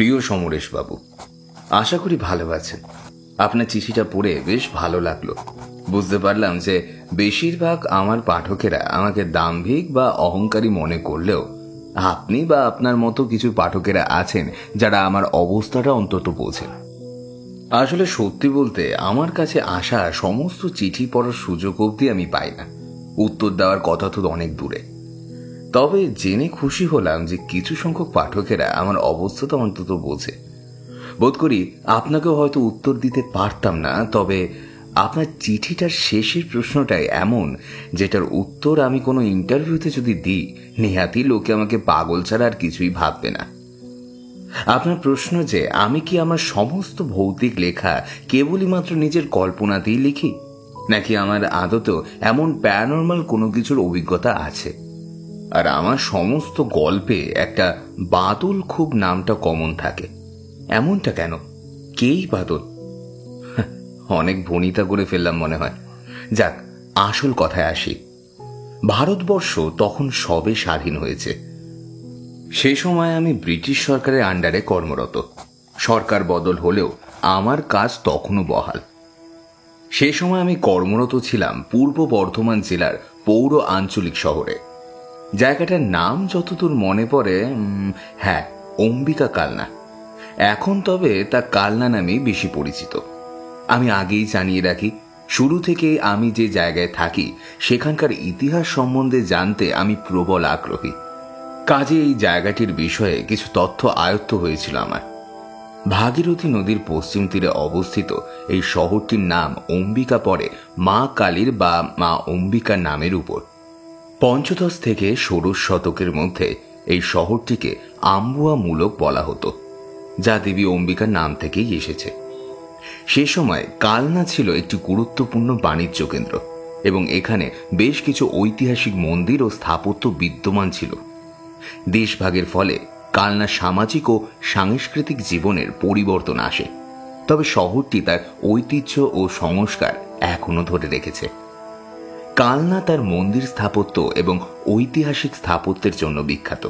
প্রিয় সমরেশ বাবু, আশা করি ভালো আছেন। আপনার চিঠিটা পড়ে বেশ ভালো লাগলো। বুঝতে পারলাম যে বেশিরভাগ আমার পাঠকেরা আমাকে দাম্ভিক বা অহংকারী মনে করলেও আপনি বা আপনার মতো কিছু পাঠকেরা আছেন যারা আমার অবস্থাটা অন্তত বোঝেন। আসলে সত্যি বলতে আমার কাছে আসা সমস্ত চিঠি পড়ার সুযোগ অবধি আমি পাই না। উত্তর দেওয়ার কথা তো অনেক দূরে। তবে জেনে খুশি হলাম যে কিছু সংখ্যক পাঠকেরা আমার অবস্থাটা অন্তত বোঝে। বোধ করি আপনাকেও হয়তো উত্তর দিতে পারতাম না, তবে আপনার চিঠিটার শেষের প্রশ্নটাই এমন যেটার উত্তর আমি কোনো ইন্টারভিউতে যদি দিই নেহাতি লোকে আমাকে পাগল ছাড়া আর কিছুই ভাববে না। আপনার প্রশ্ন যে আমি কি আমার সমস্ত ভৌতিক লেখা কেবলই মাত্র নিজের কল্পনাতেই লিখি, নাকি আমার আদতেও এমন প্যারানর্মাল কোনো কিছুর অভিজ্ঞতা আছে। আর আমার সমস্ত গল্পে একটা বাদল খুব নামটা কমন থাকে। এমনটা কেন? কেই বাদল? অনেক ভনিতা করে ফেললাম মনে হয়। যাক, আসল কথায় আসি। ভারতবর্ষ তখন সবে স্বাধীন হয়েছে। সেই সময় আমি ব্রিটিশ সরকারের আন্ডারে কর্মরত। সরকার বদল হলেও আমার কাজ তখনও বহাল। সেই সময় আমি কর্মরত ছিলাম পূর্ব বর্ধমান জেলার পৌর আঞ্চলিক শহরে। জায়গাটার নাম যতদূর মনে পড়ে, হ্যাঁ, অম্বিকা কালনা। এখন তবে তা কালনা নামেই বেশি পরিচিত। আমি আগেই জানিয়ে রাখি, শুরু থেকে আমি যে জায়গায় থাকি সেখানকার ইতিহাস সম্বন্ধে জানতে আমি প্রবল আগ্রহী। কাজে এই জায়গাটির বিষয়ে কিছু তথ্য আয়ত্ত হয়েছিল আমার। ভাগীরথী নদীর পশ্চিম তীরে অবস্থিত এই শহরটির নাম অম্বিকা পড়ে মা কালীর বা মা অম্বিকার নামের উপর। পঞ্চদশ থেকে ষোড়শ শতকের মধ্যে এই শহরটিকে আম্বুয়া মূলক বলা হতো, যা দেবী অম্বিকার নাম থেকেই এসেছে। সে সময় কালনা ছিল একটি গুরুত্বপূর্ণ বাণিজ্য কেন্দ্র এবং এখানে বেশ কিছু ঐতিহাসিক মন্দির ও স্থাপত্য বিদ্যমান ছিল। দেশভাগের ফলে কালনা সামাজিক ও সাংস্কৃতিক জীবনের পরিবর্তন আসে, তবে শহরটি তার ঐতিহ্য ও সংস্কার এখনো ধরে রেখেছে। কালনা তার মন্দির স্থাপত্য এবং ঐতিহাসিক স্থাপত্যের জন্য বিখ্যাত।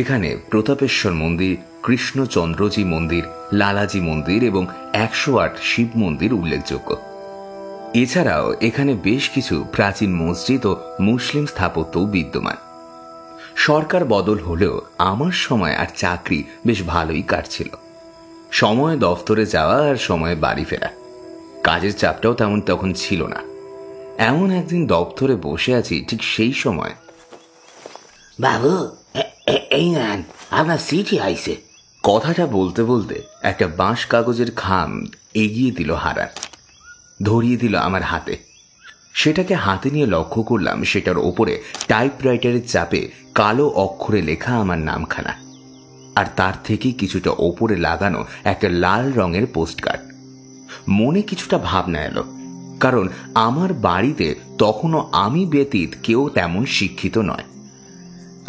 এখানে প্রতাপেশ্বর মন্দির, কৃষ্ণচন্দ্রজি মন্দির, লালাজি মন্দির এবং 108 শিব মন্দির উল্লেখযোগ্য। এছাড়াও এখানে বেশ কিছু প্রাচীন মসজিদ ও মুসলিম স্থাপত্যও বিদ্যমান। সরকার বদল হলেও আমার সময় আর চাকরি বেশ ভালোই কাটছিল। সময় দফতরে যাওয়া আর সময় বাড়ি ফেরা, কাজের চাপটাও তেমন তখন ছিল না। এমন একদিন দপ্তরে বসে আছি, ঠিক সেই সময়, বাবু, এই নেন, আপনার চিঠি আইছে। কথাটা বলতে বলতে একটা বাঁশ কাগজের খাম এগিয়ে দিল হারান, ধরিয়ে দিল আমার হাতে। সেটাকে হাতে নিয়ে লক্ষ্য করলাম সেটার ওপরে টাইপরাইটারের চাপে কালো অক্ষরে লেখা আমার নামখানা, আর তার থেকে কিছুটা ওপরে লাগানো একটা লাল রঙের পোস্টকার্ড। মনে কিছুটা ভাবনা এলো, কারণ আমার বাড়িতে তখনও আমি ব্যতীত কেউ তেমন শিক্ষিত নয়।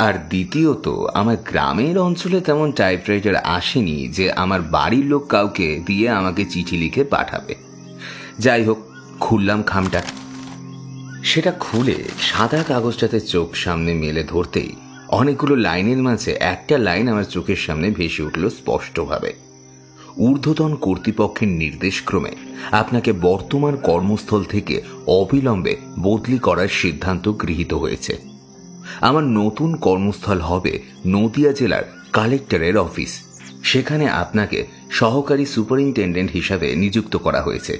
আর দ্বিতীয়ত, আমার গ্রামের অঞ্চলে তেমন টাইপরাইটার আসেনি যে আমার বাড়ির লোক কাউকে দিয়ে আমাকে চিঠি লিখে পাঠাবে। যাই হোক, খুললাম খামটা। সেটা খুলে সাদা কাগজটাতে চোখ সামনে মেলে ধরতেই অনেকগুলো লাইনের মাঝে একটা লাইন আমার চোখের সামনে ভেসে উঠল স্পষ্টভাবে। ঊর্ধ্বতন কর্তৃপক্ষের নির্দেশক্রমে আপনাকে বর্তমান কর্মস্থল থেকে অবিলম্বে বদলি করার সিদ্ধান্ত গৃহীত হয়েছে। আমার নতুন কর্মস্থল হবে নদিয়া জেলার কালেক্টরের অফিস। সেখানে আপনাকে সহকারী সুপারিনটেন্ডেন্ট হিসাবে নিযুক্ত করা হয়েছে।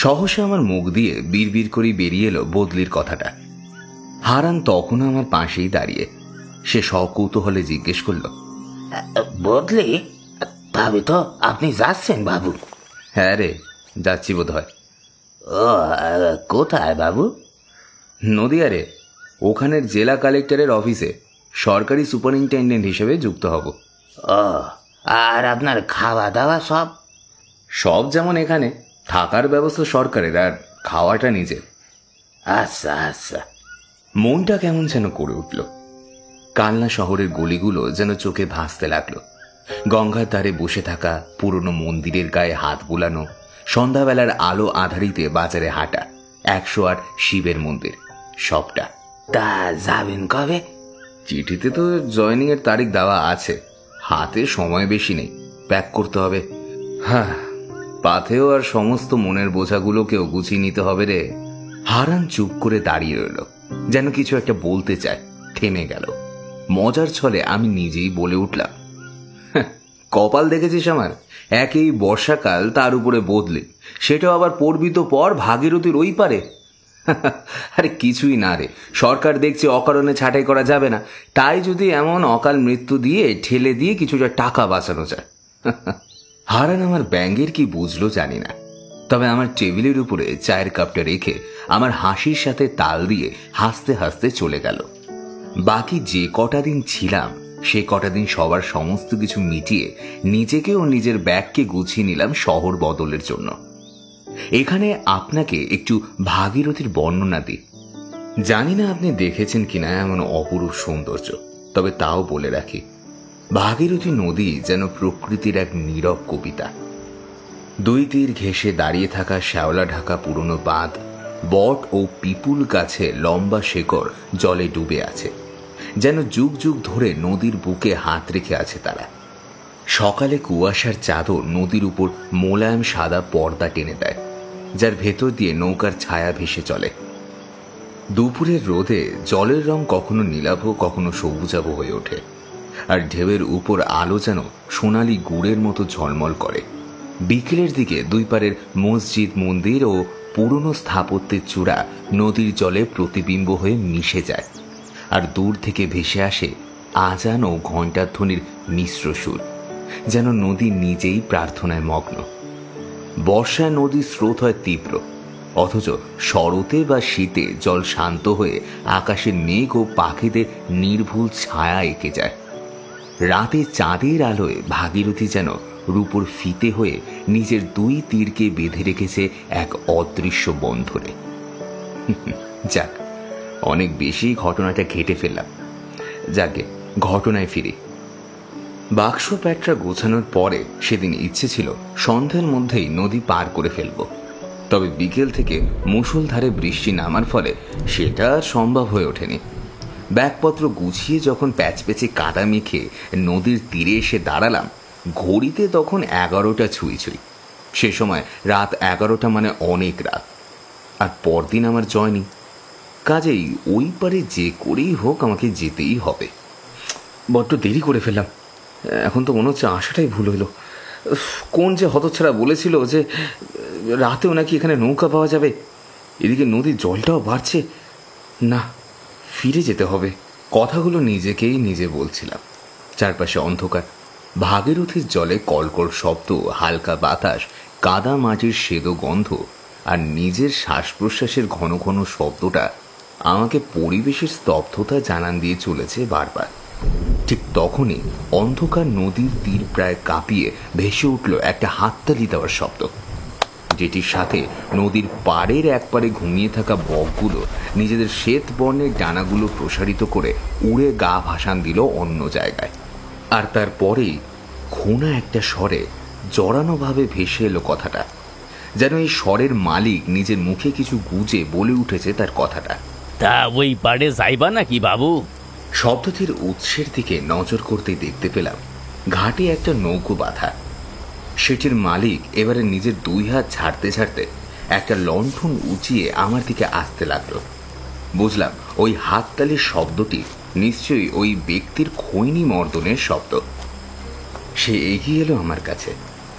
সহসা আমার মুখ দিয়ে বিড়বিড় করে বেরিয়ে এলো বদলির কথাটা। হারান তখন আমার পাশেই দাঁড়িয়ে। সে সকৌতূহলে জিজ্ঞেস করল, বদলি? তবে তো আপনি যাচ্ছেন বাবু? হ্যাঁ রে, যাচ্ছি বোধ হয়। ও, কোথায় বাবু? নদিয়া রে, ওখানের জেলা কালেক্টরের অফিসে সরকারি সুপারিনটেন্ডেন্ট হিসেবে যুক্ত হব। ও, আর আপনার খাওয়া দাওয়া সব? সব যেমন এখানে, থাকার ব্যবস্থা সরকারের আর খাওয়াটা নিজের। আচ্ছা আচ্ছা। মনটা কেমন যেন করে উঠল। কালনা শহরের গলিগুলো যেন চোখে ভাসতে লাগলো। গঙ্গার ধারে বসে থাকা, পুরনো মন্দিরের গায়ে হাত বুলানো, সন্ধ্যাবেলার আলো আধারিতে বাজারে হাঁটা, 108 শিবের মন্দির, সবটা। তা যাবেন কবে? চিঠিতে তো জয়েনিং এর তারিখ দেওয়া আছে, হাতে সময় বেশি নেই, প্যাক করতে হবে। হ্যাঁ, পাথেও আর সমস্ত মনের বোঝাগুলোকেও গুছিয়ে নিতে হবে রে। হারান চুপ করে দাঁড়িয়ে রইল, যেন কিছু একটা বলতে চায়, থেমে গেল। মজার ছলে আমি নিজেই বলে উঠলাম, কপাল দেখেছিস আমার, একেই বর্ষাকাল, তার উপরে বদলে, সেটাও আবার পড়বি তো পর ভাগীরথীর ওই পারে। আরে কিছুই না রে, সরকার দেখছে অকারণে ছাঁটাই করা যাবে না, তাই যদি এমন অকাল মৃত্যু দিয়ে ঠেলে দিয়ে কিছুটা টাকা বাঁচানো যায়। হারান আমার ব্যাঙের কি বুঝলো জানি না, তবে আমার টেবিলের উপরে চায়ের কাপটা রেখে আমার হাসির সাথে তাল দিয়ে হাসতে হাসতে চলে গেল। বাকি যে কটা দিন ছিলাম সে কটা দিন সবার সমস্ত কিছু মিটিয়ে নিজেকে ও নিজের ব্যাগকে গুছিয়ে নিলাম শহর বদলের জন্য। এখানে আপনাকে একটু ভাগীরথীর বর্ণনা দিই। জানি না আপনি দেখেছেন কিনা এমন অপরূপ সৌন্দর্য, তবে তাও বলে রাখি, ভাগীরথী নদী যেন প্রকৃতির এক নীরব কবিতা। দুই তীর ঘেঁষে দাঁড়িয়ে থাকা শ্যাওলা ঢাকা পুরনো বাঁধ, বট ও পিপুল গাছে লম্বা শেকড় জলে ডুবে আছে, যেন যুগ যুগ ধরে নদীর বুকে হাত রেখে আছে তারা। সকালে কুয়াশার চাদর নদীর উপর মোলায়েম সাদা পর্দা টেনে দেয়, যার ভেতর দিয়ে নৌকার ছায়া ভেসে চলে। দুপুরের রোদে জলের রং কখনো নীলাভ, কখনো সবুজাভ হয়ে ওঠে, আর ঢেউয়ের উপর আলো যেন সোনালি গুড়ের মতো ঝলমল করে। বিকেলের দিকে দুই পারের মসজিদ, মন্দির ও পুরনো স্থাপত্যের চূড়া নদীর জলে প্রতিবিম্ব হয়ে মিশে যায়, আর দূর থেকে ভেসে আসে আজান ও ঘণ্টার ধ্বনির মিশ্র সুর, যেন নদী নিজেই প্রার্থনায় মগ্ন। বর্ষায় নদীর স্রোত হয় তীব্র, অথচ শরতে বা শীতে জল শান্ত হয়ে আকাশের মেঘ ও পাখিদের নির্ভুল ছায়া এঁকে যায়। রাতে চাঁদের আলোয় ভাগীরথী যেন রূপোর ফিতে হয়ে নিজের দুই তীরকে বেঁধে রেখেছে এক অদৃশ্য বন্ধনে। যাক, অনেক বেশি ঘটনাটা ঘেটে ফেললাম। যাকে ঘটনায় ফিরি। বাক্স প্যাটরা গোছানোর পরে সেদিন ইচ্ছে ছিল সন্ধ্যার মধ্যেই নদী পার করে ফেলব, তবে বিকেল থেকে মুষলধারে বৃষ্টি নামার ফলে সেটা আর সম্ভব হয়ে ওঠেনি। ব্যাগপত্র গুছিয়ে যখন প্যাচপ্যাচে কাদা মেখে নদীর তীরে এসে দাঁড়ালাম, ঘড়িতে তখন 11টা ছুঁই ছুঁই। সে সময় রাত 11টা মানে অনেক রাত, আর পরদিন আমার জয়নি। কাজেই ওই পারে যে করেই হোক আমাকে যেতেই হবে। বড্ড দেরি করে ফেললাম, এখন তো মনে হচ্ছে আসাটাই ভুল হইল। কোন যে হতচ্ছাড়া বলেছিল যে রাতেও নাকি এখানে নৌকা পাওয়া যাবে, এদিকে নদীর জলটাও বাড়ছে। না, ফিরে যেতে হবে। কথাগুলো নিজেকেই নিজে বলছিলাম। চারপাশে অন্ধকার, ভাগীরথীর জলে কলকল শব্দ, হালকা বাতাস, কাদা মাটির সেদো গন্ধ আর নিজের শ্বাস প্রশ্বাসের ঘন ঘন শব্দটা আমাকে পরিবেশের স্তব্ধতা জানান দিয়ে চলেছে বারবার। ঠিক তখনই অন্ধকার নদীর তীর প্রায় কাঁপিয়ে ভেসে উঠল একটা হাততালি দেওয়ার শব্দ, যেটির সাথে নদীর পাড়ের একপারে ঘুমিয়ে থাকা বকগুলো নিজেদের শ্বেত বর্ণের ডানাগুলো প্রসারিত করে উড়ে গা ভাসান দিল অন্য জায়গায়। আর তারপরেই খোনা একটা স্বরে জড়ানোভাবে ভেসে এলো কথাটা, যেন এই স্বরের মালিক নিজের মুখে কিছু গুজে বলে উঠেছে তার কথাটা। তা ওই পাড়ে যাইবা নাকি বাবু? শব্দটির উৎসের দিকে নজর করতেই দেখতে পেলাম ঘাটে একটা নৌকো বাঁধা। সেটির মালিক এবারে নিজের দুই হাত ছাড়তে ছাড়তে একটা লণ্ঠন উঁচিয়ে আমার দিকে আসতে লাগলো। বুঝলাম ওই হাততালির শব্দটি নিশ্চয়ই ওই ব্যক্তির খৈনি মর্দনের শব্দ। সে এগিয়ে এলো আমার কাছে।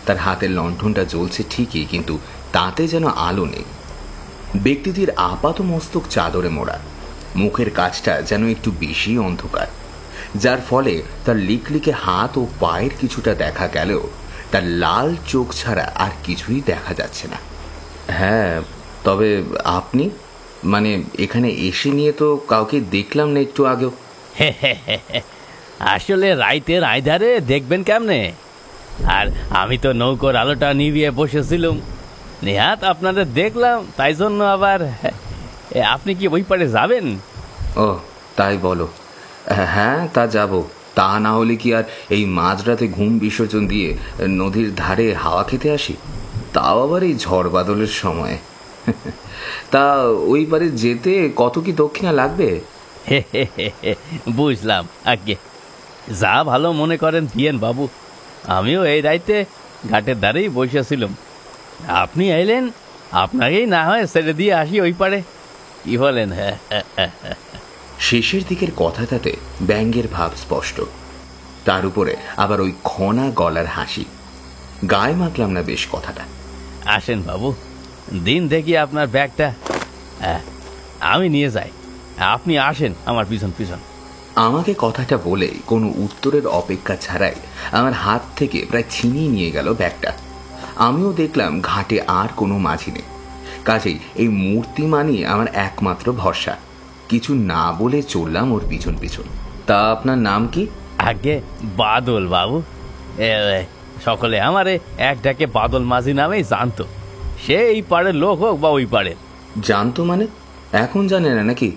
তার হাতের লণ্ঠনটা জ্বলছে ঠিকই, কিন্তু তাতে যেন আলো নেই। ব্যক্তিটির আপাত মস্তক চাদরে মোড়া, মুখের কাছটা যেন একটু বেশি অন্ধকার, যার ফলে তার লিকলিকে হাত ও পায়ের কিছুটা দেখা গেলেও তার লাল চোখ ছাড়া আর কিছুই দেখা যাচ্ছে না। হ্যাঁ, তবে আপনি, মানে এখানে এসে নিয়ে তো কাউকে দেখলাম না একটু আগেও। আসলে রাইতের আইধারে দেখবেন কেমনে? আর আমি তো নৌকোর আলোটা নিভিয়ে বসেছিলাম, নেহাত আপনাদের দেখলাম, তাই জন্য আবার। আপনি কি ওই পারে যাবেন? ও তাই বলো। হ্যাঁ, তা যাব। তা না হলে কি আর এই মাঝরাতে ঘুম বিসর্জন দিয়ে নদীর ধারে হাওয়া খেতে আসি, তাও আবার এই ঝড় বাদলের সময়। তা ওই পারে যেতে কত কি দক্ষিণা লাগবে? বুঝলাম আগে। যা ভালো মনে করেন দিয়েন বাবু। আমিও এই রাইতে ঘাটের ধারেই বসেছিলাম, আপনি এলেন, আপনাকেই না হয় ছেড়ে দিয়ে আসি ওই পারে, কি বলেন? হ্যাঁ। শেষের দিকের কথাটাতে ব্যঙ্গের ভাব স্পষ্ট, তার উপরে আবার ওই খনা গলার হাসি। গায়ে মাখলাম না বেশ কথাটা। আসেন বাবু, দিন দেখি আপনার ব্যাগটা। হ্যাঁ, আমি নিয়ে যাই, আপনি আসেন আমার পিছন পিছন। আমাকে কথাটা বলে কোনো উত্তরের অপেক্ষা ছাড়াই আমার হাত থেকে প্রায় ছিনিয়ে নিয়ে গেল ব্যাগটা। আমিও দেখলাম ঘাটে আর কোনো মাঝি নেই, কাজেই এই মূর্তিমানই আমার একমাত্র ভরসা। কিছু না বলে চললাম ওর পিছন পিছন। তা আপনার নাম কি? আগে বাদল বাবু। সকলে আমারে এক ডাকে বাদল মাঝি নামেই জানতো, সে এই পাড়ের লোক হোক বা ওই পাড়ের। জানতো মানে এখন জানে না নাকি?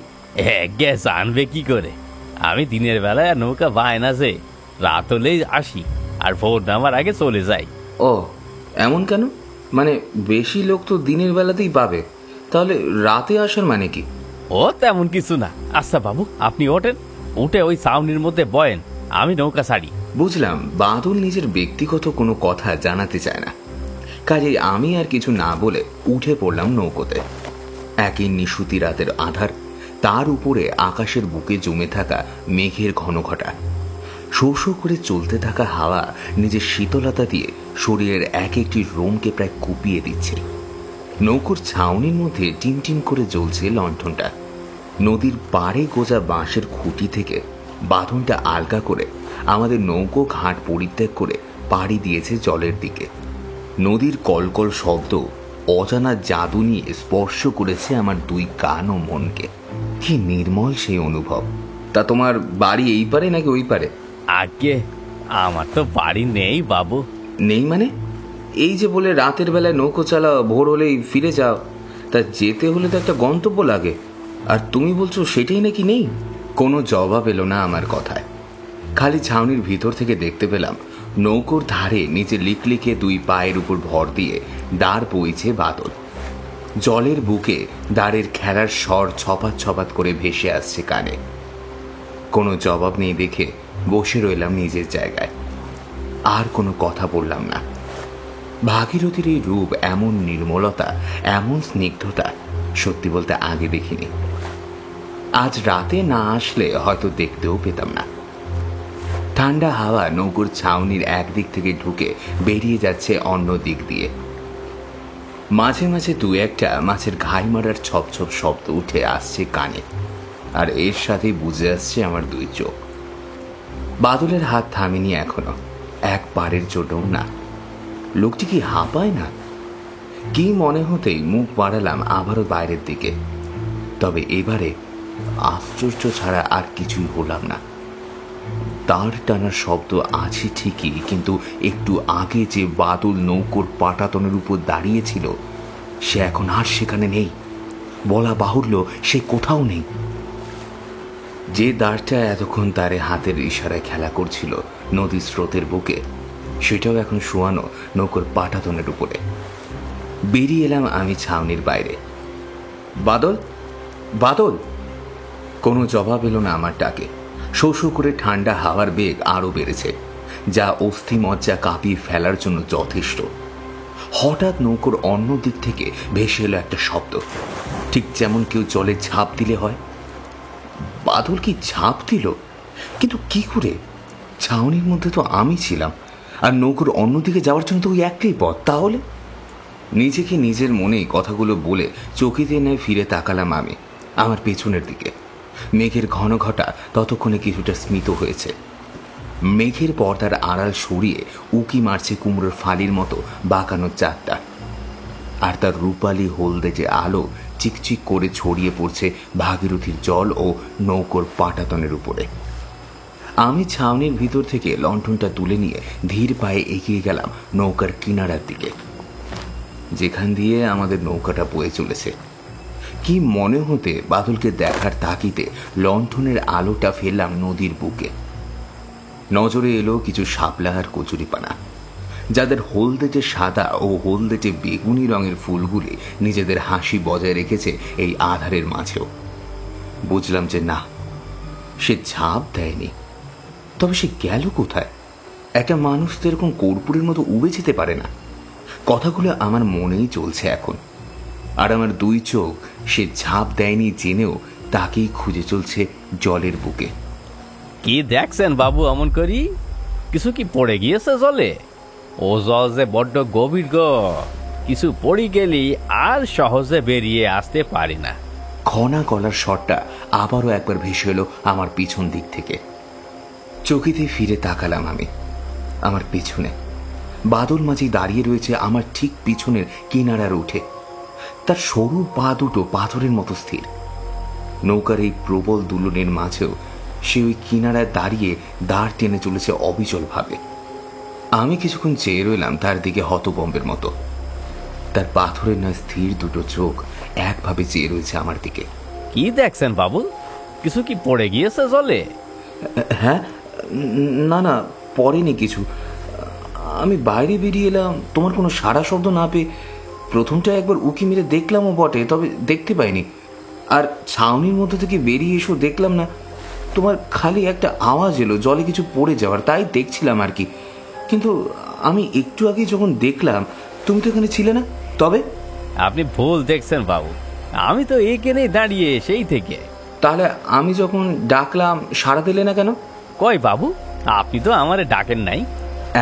গে জানবে কি করে? আমি দিনের বেলায় নৌকা বায়না যে, রাত হলেই আসি আর ভোর নামার আগে চলে যাই। ও এমন কেন? মানে বেশি লোক তো দিনের বেলাতেই পাবে, তাহলে রাতে আসার মানে কি? ও তেমন কিছু না। আচ্ছা বাবু, আপনি ওঠেন, উঠে ওই ছাউনির মধ্যে বয়েন, আমি নৌকা ছাড়ি। বুঝলাম বাদল নিজের ব্যক্তিগত কোনো কথা জানাতে চায় না, কাজেই আমি আর কিছু না বলে উঠে পড়লাম নৌকোতে। একই নিশুতি রাতের আধার, তার উপরে আকাশের বুকে জমে থাকা মেঘের ঘনঘটা, শো শো করে চলতে থাকা হাওয়া নিজের শীতলতা দিয়ে শরীরের এক একটি রোমকে প্রায় কুপিয়ে দিচ্ছে। নৌকোর ছাউনির মধ্যে টিমটিম করে জ্বলছে লণ্ঠনটা। নদীর পাড়ে গোজা বাঁশের খুঁটি থেকে বাঁধনটা আলগা করে আমাদের নৌকো ঘাট পরিত্যাগ করে পাড়ি দিয়েছে জলের দিকে। নদীর কলকল শব্দ অজানা জাদু নিয়ে স্পর্শ করেছে আমার দুই কান ও মনকে। কি নির্মল সেই অনুভব। তা তোমার বাড়ি এই পারে নাকি ওই পারে? আগে আমার তো বাড়ি নেই বাবু। নেই মানে? এই যে বলে রাতের বেলায় নৌকো চালাও, ভোর হলেই ফিরে যাও, তা যেতে হলে তো একটা গন্তব্য লাগে, আর তুমি বলছো সেটাই নাকি নেই। কোনো জবাব এলো না আমার কথায়। খালি ছাউনির ভিতর থেকে দেখতে পেলাম নৌকোর ধারে নিচে লিকলিকে দুই পায়ের উপর ভর দিয়ে দাঁড় বইছে বাদল। জলের বুকে দাঁড়ের খেলার স্বর ছপাত ছপাত করে ভেসে আসছে কানে। কোনো জবাব নেই দেখে বসে রইলাম নিজের জায়গায়, আর কোনো কথা বললাম না। ভাগীরথীর এই রূপ, এমন নির্মলতা, এমন স্নিগ্ধতা সত্যি বলতে আগে দেখিনি। আজ রাতে না আসলে হয়তো দেখতেও পেতাম না। ঠান্ডা হাওয়া নৌকোর ছাউনির একদিক থেকে ঢুকে বেরিয়ে যাচ্ছে অন্য দিক দিয়ে। মাঝে মাঝে দু একটা মাছের ঘাই মারার ছপ ছপ শব্দ উঠে আসছে কানে, আর এর সাথেই বুঝে আসছে আমার দুই চোখ। বাদলের হাত থামেনি এখনো, এক পারের জন্যও না। লোকটি কি হাঁপায় না? কি মনে হতেই মুখ বাড়ালাম আবারও বাইরের দিকে। তবে এবারে আশ্চর্য ছাড়া আর কিছুই হলাম না। তার টানার শব্দ আছে ঠিকই, কিন্তু একটু আগে যে বাদল নৌকোর পাটাতনের উপর দাঁড়িয়েছিল সে এখন আর সেখানে নেই। বলা বাহুল্য সে কোথাও নেই। যে দাঁড়টা এতক্ষণ তারে হাতের ইশারায় খেলা করছিল নদীর স্রোতের বুকে, সেটাও এখন শোয়ানো নৌকোর পাটাতনের উপরে। বেরিয়ে এলাম আমি ছাউনির বাইরে। বাদল, বাদল! কোনো জবাব এলো না আমার ডাকে। শো শো করে ঠান্ডা হাওয়ার বেগ আরও বেড়েছে, যা অস্থি মজ্জা কাঁপিয়ে ফেলার জন্য যথেষ্ট। হঠাৎ নৌকোর অন্য দিক থেকে ভেসে এলো একটা শব্দ, ঠিক যেমন কেউ জলে ঝাঁপ দিলে হয়। বাদল কি ঝাঁপ দিল? কিন্তু কি করে? ছাউনির মধ্যে তো আমি ছিলাম, আর নৌকোর অন্যদিকে যাওয়ার জন্য তো ওই একটাই পথ। তাহলে নিজেকে নিজের মনেই কথাগুলো বলে চকিতে নেয় ফিরে তাকালাম আমি আমার পেছনের দিকে। মেঘের ঘন ঘটা ততক্ষণে কিছুটা স্মিত হয়েছে। মেঘের পর্দার আড়াল সরিয়ে উকি মারছে কুমড়োর ফালির মতো বাঁকানো চাঁদটা, আর তার রূপালি হলদে যে আলো চিকচিক করে ছড়িয়ে পড়ছে ভাগীরথীর জল ও নৌকোর পাটাতনের উপরে। আমি ছাউনির ভিতর থেকে লণ্ঠনটা তুলে নিয়ে ধীর পায়ে এগিয়ে গেলাম নৌকার কিনারার দিকে, যেখান দিয়ে আমাদের নৌকাটা বয়ে চলেছে। কি মনে হতে বাদলকে দেখার তাকিতে লণ্ঠনের আলোটা ফেললাম নদীর বুকে। নজরে এলো কিছু শাপলা আর কচুরিপানা, যাদের হলদেটে সাদা ও হলদেটে বেগুনি রঙের ফুলগুলি নিজেদের হাসি বজায় রেখেছে এই আধারের মাঝেও। বুঝলাম যে না, সে ঝাঁপ দেয়নি, তবে সে গেল কোথায়? একটা মানুষ তো এরকম কর্পূরের মতো উবে যেতে পারে না। কথাগুলো আমার মনেই চলছে এখন। আর আমার দুই চোখ সে ঝাঁপ দেয়নি জেনেও তাকেই খুঁজে চলছে জলের বুকে। কি দেখছেন বাবু অমন করি? কিছু কি পড়ে গিয়েছে জলে? ও জল যে বড্ড গভীর গো, কিছু পড়ে গেলি আর সহজে বেরিয়ে আসতে পারি না। ঘনা গলার শটটা আবারও একবার ভেসে এলো আমার পিছন দিক থেকে। চকিতে ফিরে তাকালাম আমি। আমার পিছনে বাদল মাঝি দাঁড়িয়ে রয়েছে আমার ঠিক পিছনের কিনারার উঠে। তার সরু পা দুটো পাথরের মতো স্থির। নৌকার এই প্রবল দুলনের মাঝেও সে ওই কিনারায় দাঁড়িয়ে দাঁড় টেনে চলেছে অবিচল ভাবে। আমি কিছুক্ষণ চেয়ে রইলাম তার দিকে হতবম্বের মতো। তার পাথরের নয় স্থির দুটো চোখ একভাবে চেয়ে রয়েছে আমার দিকে। কি দেখছেন বাবু? কিছু কি পড়ে গিয়েছে জলে? হ্যাঁ, না না, পড়েনি কিছু। আমি বাইরে বেরিয়ে এলাম, তোমার কোনো সাড়া শব্দ না পেয়ে। প্রথমটা একবার উকি মেরে দেখলামও বটে, তবে দেখতে পাইনি। আর ছাউনির মধ্যে থেকে বেরিয়ে এসেও দেখলাম না। তোমার খালি একটা আওয়াজ এলো জলে কিছু পড়ে যাওয়ার, তাই দেখছিলাম আর কি। কিন্তু আমি একটু আগে যখন দেখলাম তুমি তো এখানে ছিলে না। তবে আপনি ভুল দেখছেন বাবু, আমি তো এইখানেই দাঁড়িয়ে সেই থেকে। তাহলে আমি যখন ডাকলাম সাড়া দিলে না কেন? কই বাবু, আপনি তো আমারে ডাকেন নাই।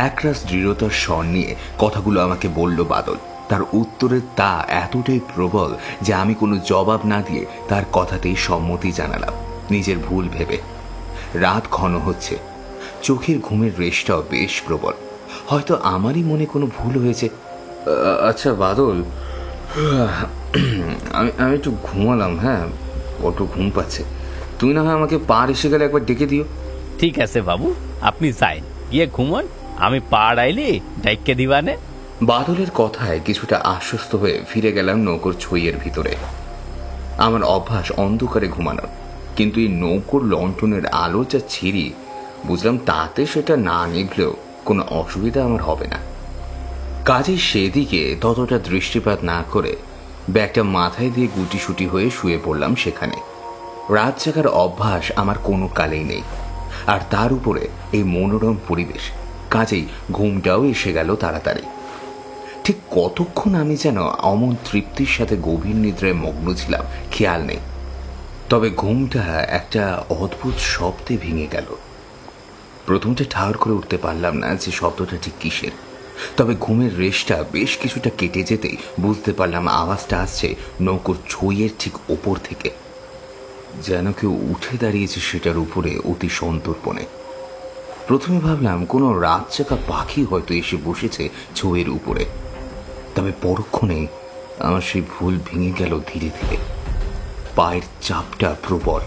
একরাশ দৃঢ়তার স্বর নিয়ে কথাগুলো আমাকে বলল বাদল। তার উত্তরের তা এতটাই প্রবল যে আমি কোনো জবাব না দিয়ে তার কথাতেই সম্মতি জানালাম, নিজের ভুল ভেবে। রাত ঘন হচ্ছে, চোখের ঘুমের রেশটাও বেশ প্রবল। হয়তো আমারই মনে কোনো ভুল হয়েছে। আচ্ছা বাদল, আমি একটু ঘুমালাম। হ্যাঁ, বড্ড ঘুম পাচ্ছে। তুমি না হয় আমাকে পার এসে গেলে একবার ডেকে দিও। ঠিক আছে বাবু, আপনি যাই গিয়ে ঘুমন, আমি পাড় আইলি ডাইকে দিবানে। বাদলের কথায় কিছুটা আশ্বস্ত হয়ে ফিরে গেলাম নৌকোর ছইয়ের ভিতরে। আমার অভ্যাস অন্ধকারে ঘুমানোর, কিন্তু এই নৌকোর লণ্ঠনের আলো যা ছিঁড়ি, বুঝলাম তাতে সেটা না নিভলেও কোনো অসুবিধা আমার হবে না। কাজে সেদিকে ততটা দৃষ্টিপাত না করে ব্যাগটা মাথায় দিয়ে গুটিসুটি হয়ে শুয়ে পড়লাম সেখানে। রাত জাগার অভ্যাস আমার কোনো কালেই নেই, আর তার উপরে এই মনোরম পরিবেশ, কাজেই ঘুমটাও এসে গেল তাড়াতাড়ি। ঠিক কতক্ষণ আমি যেন অমন তৃপ্তির সাথে গভীর নিদ্রায় মগ্ন ছিলাম খেয়াল নেই। তবে ঘুমটা একটা অদ্ভুত শব্দে ভেঙে গেল। প্রথমটা ঠাউর করে উঠতে পারলাম না যে শব্দটা ঠিক কিসের, তবে ঘুমের রেশটা বেশ কিছুটা কেটে যেতেই বুঝতে পারলাম আওয়াজটা আসছে নৌকোর ছইয়ের ঠিক ওপর থেকে। যেন কেউ উঠে দাঁড়িয়েছে সেটার উপরে অতি সন্তর্পণে। প্রথমে ভাবলাম কোনো রাত জাগা পাখি হয়তো এসে বসেছে ছইয়ের উপরে, তবে পরক্ষণে আমার সেই ভুল ভেঙে গেল ধীরে ধীরে। পায়ের চাপটা প্রবল,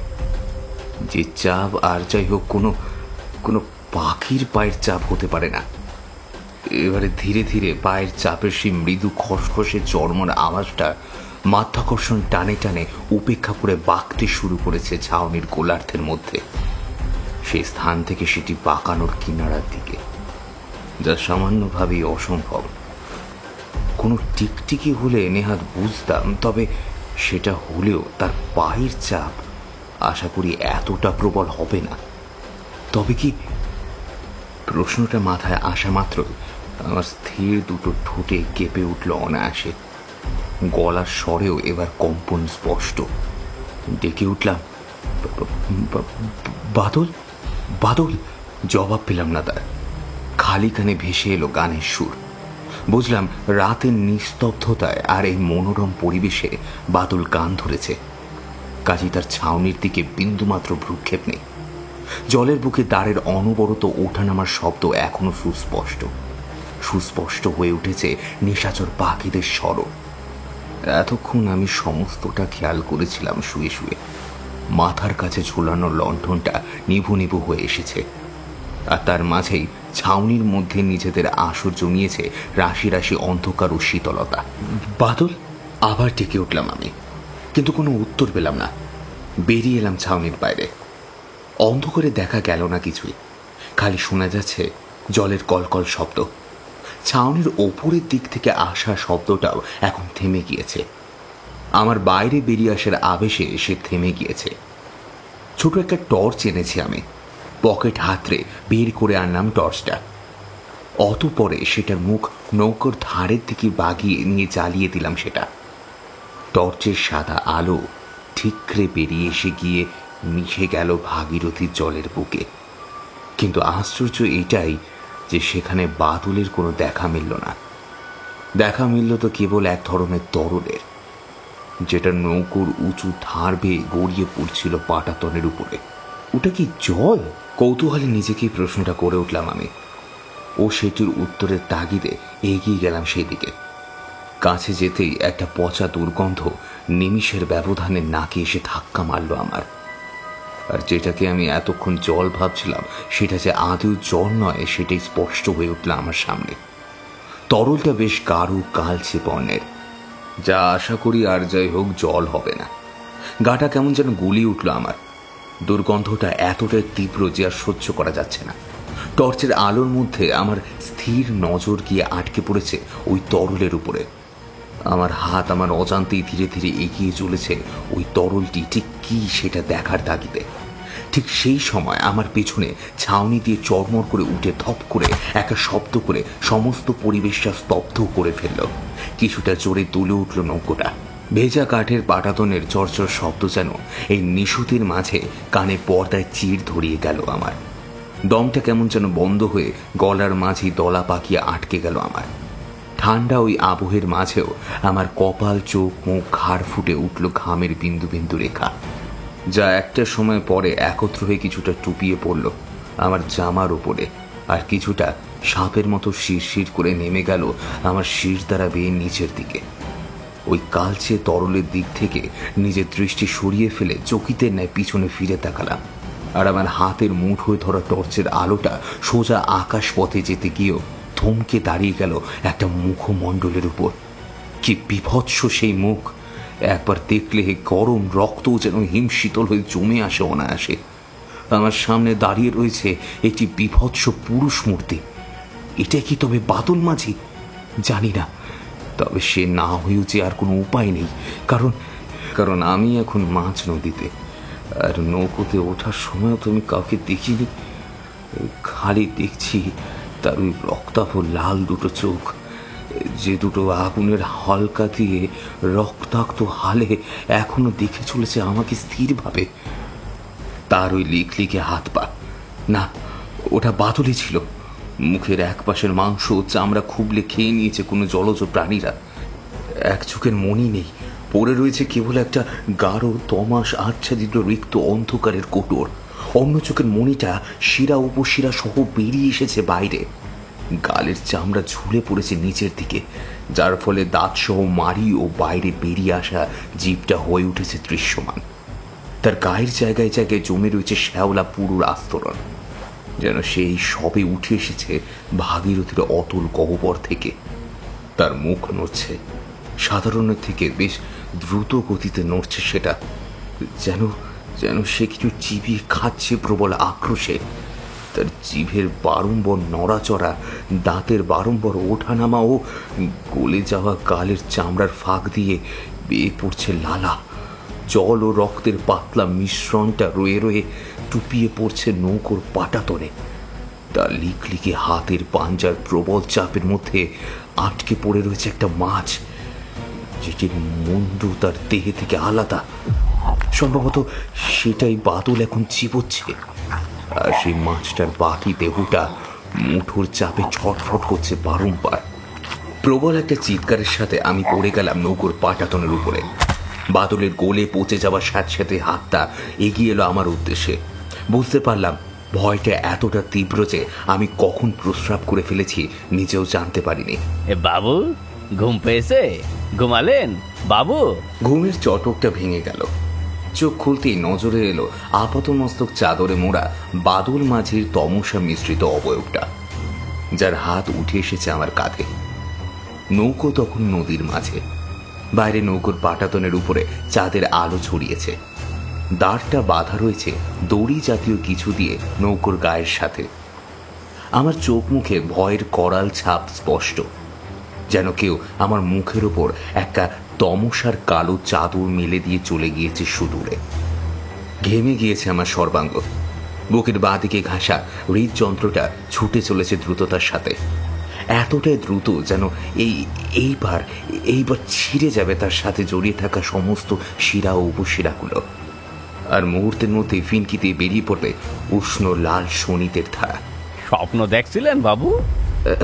যে চাপ আর যাই হোক কোনো কোনো পাখির পায়ের চাপ হতে পারে না। এবারে ধীরে ধীরে পায়ের চাপের সেই মৃদু খসখসে চর্মর আওয়াজটা মাধ্যাকর্ষণ টানে টানে উপেক্ষা করে বাঁকতে শুরু করেছে ছাউনির গোলার্ধের মধ্যে। সেই স্থান থেকে সেটি বাঁকানোর কিনারার দিকে, যা সামান্যভাবেই অসম্ভব। কোনো টিকটিকি হলে নেহাত বুঝতাম, তবে সেটা হলেও তার পায়ের চাপ আশা করি এতটা প্রবল হবে না। তবে কি? প্রশ্নটা মাথায় আসা মাত্র আমার স্থির দুটো ঠোঁটে কেঁপে উঠল অনায়াসে। গলার স্বরেও এবার কম্পন স্পষ্ট। ডেকে উঠলাম, বাদল, বাদল। জবাব পেলাম না তার। খালি কানে ভেসে এলো গানের সুর। বুঝলাম রাতের নিস্তব্ধতায় আর এই মনোরম পরিবেশে বাদল গান ধরেছে। কাজী তার ছাউনির দিকে বিন্দুমাত্র ভ্রুক্ষেপ নেই। জলের বুকে দাঁড়ের অনবরত ওঠানামার শব্দ এখনো সুস্পষ্ট। সুস্পষ্ট হয়ে উঠেছে নিশাচর পাখিদের স্বরও। এতক্ষণ আমি সমস্তটা খেয়াল করেছিলাম শুয়ে শুয়ে। মাথার কাছে ঝুলানো লণ্ঠনটা নিভু নিভু হয়ে এসেছে, আর তার মাঝেই ছাউনির মধ্যে নিজেদের আসর জমিয়েছে রাশি রাশি অন্ধকার ও শীতলতা। বাদল, আবার ডেকে উঠলাম আমি, কিন্তু কোনো উত্তর পেলাম না। বেরিয়ে এলাম ছাউনির বাইরে। অন্ধকারে দেখা গেল না কিছুই, খালি শোনা যাচ্ছে জলের কলকল শব্দ। ছাউনির ওপরের দিক থেকে আসা শব্দটাও এখন থেমে গিয়েছে। আমার বাইরে বেরিয়ে আসার আবেশে সে থেমে গিয়েছে। ছোট একটা টর্চ এনেছি আমি। পকেট হাতড়ে বের করে আনলাম টর্চটা। অতঃপরে সেটার মুখ নৌকোর ধারের দিকে বাগিয়ে নিয়ে জ্বালিয়ে দিলাম সেটা। টর্চের সাদা আলো ঠিকরে বেরিয়ে এসে গিয়ে মিশে গেল ভাগীরথীর জলের বুকে। কিন্তু আশ্চর্য এটাই যে সেখানে বাদলের কোনো দেখা মিলল না। দেখা মিলল তো কেবল এক ধরনের তরলের, যেটা নৌকোর উঁচু ধার বেয়ে গড়িয়ে পড়ছিল পাটাতনের উপরে। ওটা কি জল? কৌতূহলে নিজেকেই প্রশ্নটা করে উঠলাম আমি, ও সেটির উত্তরের তাগিদে এগিয়ে গেলাম সেদিকে। কাছে যেতেই একটা পচা দুর্গন্ধ নিমিষের ব্যবধানে নাকে এসে ধাক্কা মারল আমার। আর যেটাকে আমি এতক্ষণ জল ভাবছিলাম সেটা যে আদৌ জল নয় সেটাই স্পষ্ট হয়ে উঠল আমার সামনে। তরলটা বেশ গাঢ় কালচে বর্ণের, যা আশা করি আর যাই হোক জল হবে না। গাটা কেমন যেন গুলিয়ে উঠল আমার। দুর্গন্ধটা এতটাই তীব্র যে আর সহ্য করা যাচ্ছে না। টর্চের আলোর মধ্যে আমার স্থির নজর গিয়ে আটকে পড়েছে ওই তরলের উপরে। আমার হাত আমার অজান্তেই ধীরে ধীরে এগিয়ে চলেছে ওই তরলটি ঠিক কি সেটা দেখার তাগিদে। ঠিক সেই সময় আমার পেছনে ছাউনি দিয়ে চড়মড় করে উঠে ধপ করে একটা শব্দ করে সমস্ত পরিবেশটা স্তব্ধ করে ফেলল। কিছুটা জোরে তুলে উঠল নৌকোটা। ভেজা কাঠের পাটাতনের চরচর শব্দ যেন এই নিশুতির মাঝে কানে পর্দায় চির ধরিয়ে গেল আমার। দমটা কেমন যেন বন্ধ হয়ে গলার মাঝেই দলা পাকিয়ে আটকে গেল আমার। ঠান্ডা ওই আবহের মাঝেও আমার কপাল, চোখ, মুখ, ঘাড় ফুটে উঠল ঘামের বিন্দু বিন্দু রেখা, যা একটা সময় পরে একত্র হয়ে কিছুটা টুপিয়ে পড়ল আমার জামার উপরে, আর কিছুটা সাপের মতো শিরশির করে নেমে গেল আমার শির দ্বারা বেয়ে নিচের দিকে। ওই কালচে তরলের দিক থেকে নিজের দৃষ্টি সরিয়ে ফেলে চকিতের ন্যায় পিছনে ফিরে তাকালাম। আর আমার হাতের মুঠোয় ধরা টর্চের আলোটা সোজা আকাশ পথে যেতে গিয়েও থমকে দাঁড়িয়ে গেল একটা মুখমণ্ডলের উপর। কি বিভৎস সেই মুখ! একবার দেখলে গরম রক্ত যেন হিমশীতল হয়ে জমে আসে অনায়াসে। আমার সামনে দাঁড়িয়ে রয়েছে একটি বিভৎস পুরুষ মূর্তি। এটা কি তবে বাদল মাঝি? জানি না, তবে সে না হয়েও যে আর কোনো উপায় নেই, কারণ আমি এখন মাঝ নদীতে, আর নৌকোতে ওঠার সময়ও তো আমি কাউকে দেখিনি। খালি দেখছি তার ওই রক্তাভ লাল দুটো চোখ, যে দুটো আগুনের হলকা দিয়ে রক্তাক্ত হালে এখনো দেখে চলেছে আমাকে স্থিরভাবে। তার ওই লিকলিকে হাত পা, না ওটা বাদলই ছিল। মুখের এক পাশের মাংস চামড়া খুবলে খেয়ে নিয়েছে কোনো জলজ প্রাণীরা। এক চোখের মনি নেই, পড়ে রয়েছে কেবল একটা গাঢ় তমাস আচ্ছাদিত রিক্ত অন্ধকারের কোটর। অন্য চোখের মনিটা শিরা উপশিরা সহ বেরিয়ে এসেছে বাইরে। গালের চামড়া ঝুলে পড়েছে নিচের দিকে, যার ফলে দাঁত সহ মারি ও বাইরে বেরিয়ে আসা জিভটা হয়ে উঠেছে দৃশ্যমান। তার গায়ের জায়গায় জায়গায় জমে রয়েছে শ্যাওলা পুরুর আস্তরণ, যেন সেই সবে উঠে এসেছে ভাগীরথীর অতল গহ্বর থেকে। তার মুখ নড়ছে, সাধারণের থেকে বেশ দ্রুত গতিতে নড়ছে সেটা, যেন সে কিছু চিবিয়ে খাচ্ছে প্রবল আক্রোশে। তার জিভের বারম্বার নড়াচড়া, দাঁতের বারম্বার ওঠানামা ও গলে যাওয়া গালের চামড়ার ফাঁক দিয়ে বেয়ে পড়ছে লালা। জল ও রক্তের পাতলা মিশ্রণটা রয়ে রয়ে টুপিয়ে পড়ছে নৌকোর পাটাতনে। তার লিকলিকে হাতের পাঞ্জার প্রবল চাপের মধ্যে আটকে পড়ে রয়েছে একটা মাছ, যেটির মুন্ডু তার দেহে থেকে আলাদা। সম্ভবত সেটাই বাদল এখন চিবোচ্ছে, আর সেই মাছটার বাকি দেহটা মুঠোর চাপে ছটফট করছে বারংবার। প্রবল একটা চিৎকারের সাথে আমি পড়ে গেলাম নৌকোর পাটাতনের উপরে। বাদলের গোলে পচে যাওয়ার সাথে সাথে হাতটা এগিয়ে এলো আমার উদ্দেশ্যে। বুঝতে পারলাম ভয়টা এতটা তীব্র যে আমি কখন প্রস্রাব করে ফেলেছি নিজেও জানতে পারিনি। বাবু, ঘুম পেয়েছে? ঘুমালেন বাবু? ঘুমের চটকটা ভেঙে গেল। চোখ খুলতেই নজরে এলো আপাতমস্তক চাদরে মোড়া বাদল মাঝির তমসা মিশ্রিত অবয়বটা, যার হাত উঠে এসেছে আমার কাঁধে। নৌকো তখন নদীর মাঝে, বাইরে নৌকোর পাটাতনের উপরে চাঁদের আলো ছড়িয়েছে। দাঁড়টা বাঁধা রয়েছে দড়ি জাতীয় কিছু দিয়ে নৌকোর গায়ের সাথে। আমার চোখ মুখে ভয়ের করাল ছাপ স্পষ্ট, যেন কেউ আমার মুখের ওপর একটা তমসার কালো চাদর মেলে দিয়ে চলে গিয়েছে সুদূরে। ঘেমে গিয়েছে আমার সর্বাঙ্গ, বুকের বাঁ দিকে ঘাসা হৃদযন্ত্রটা ছুটে চলেছে দ্রুততার সাথে, এতটাই দ্রুত যেন এইবার ছিঁড়ে যাবে তার সাথে জড়িয়ে থাকা সমস্ত শিরা ও উপশিরাগুলো। আর মুহূর্তের মধ্যে ফিনকিতে বেরিয়ে পড়বে উষ্ণ লাল শনিতের ধারা। স্বপ্ন দেখছিলেন বাবু?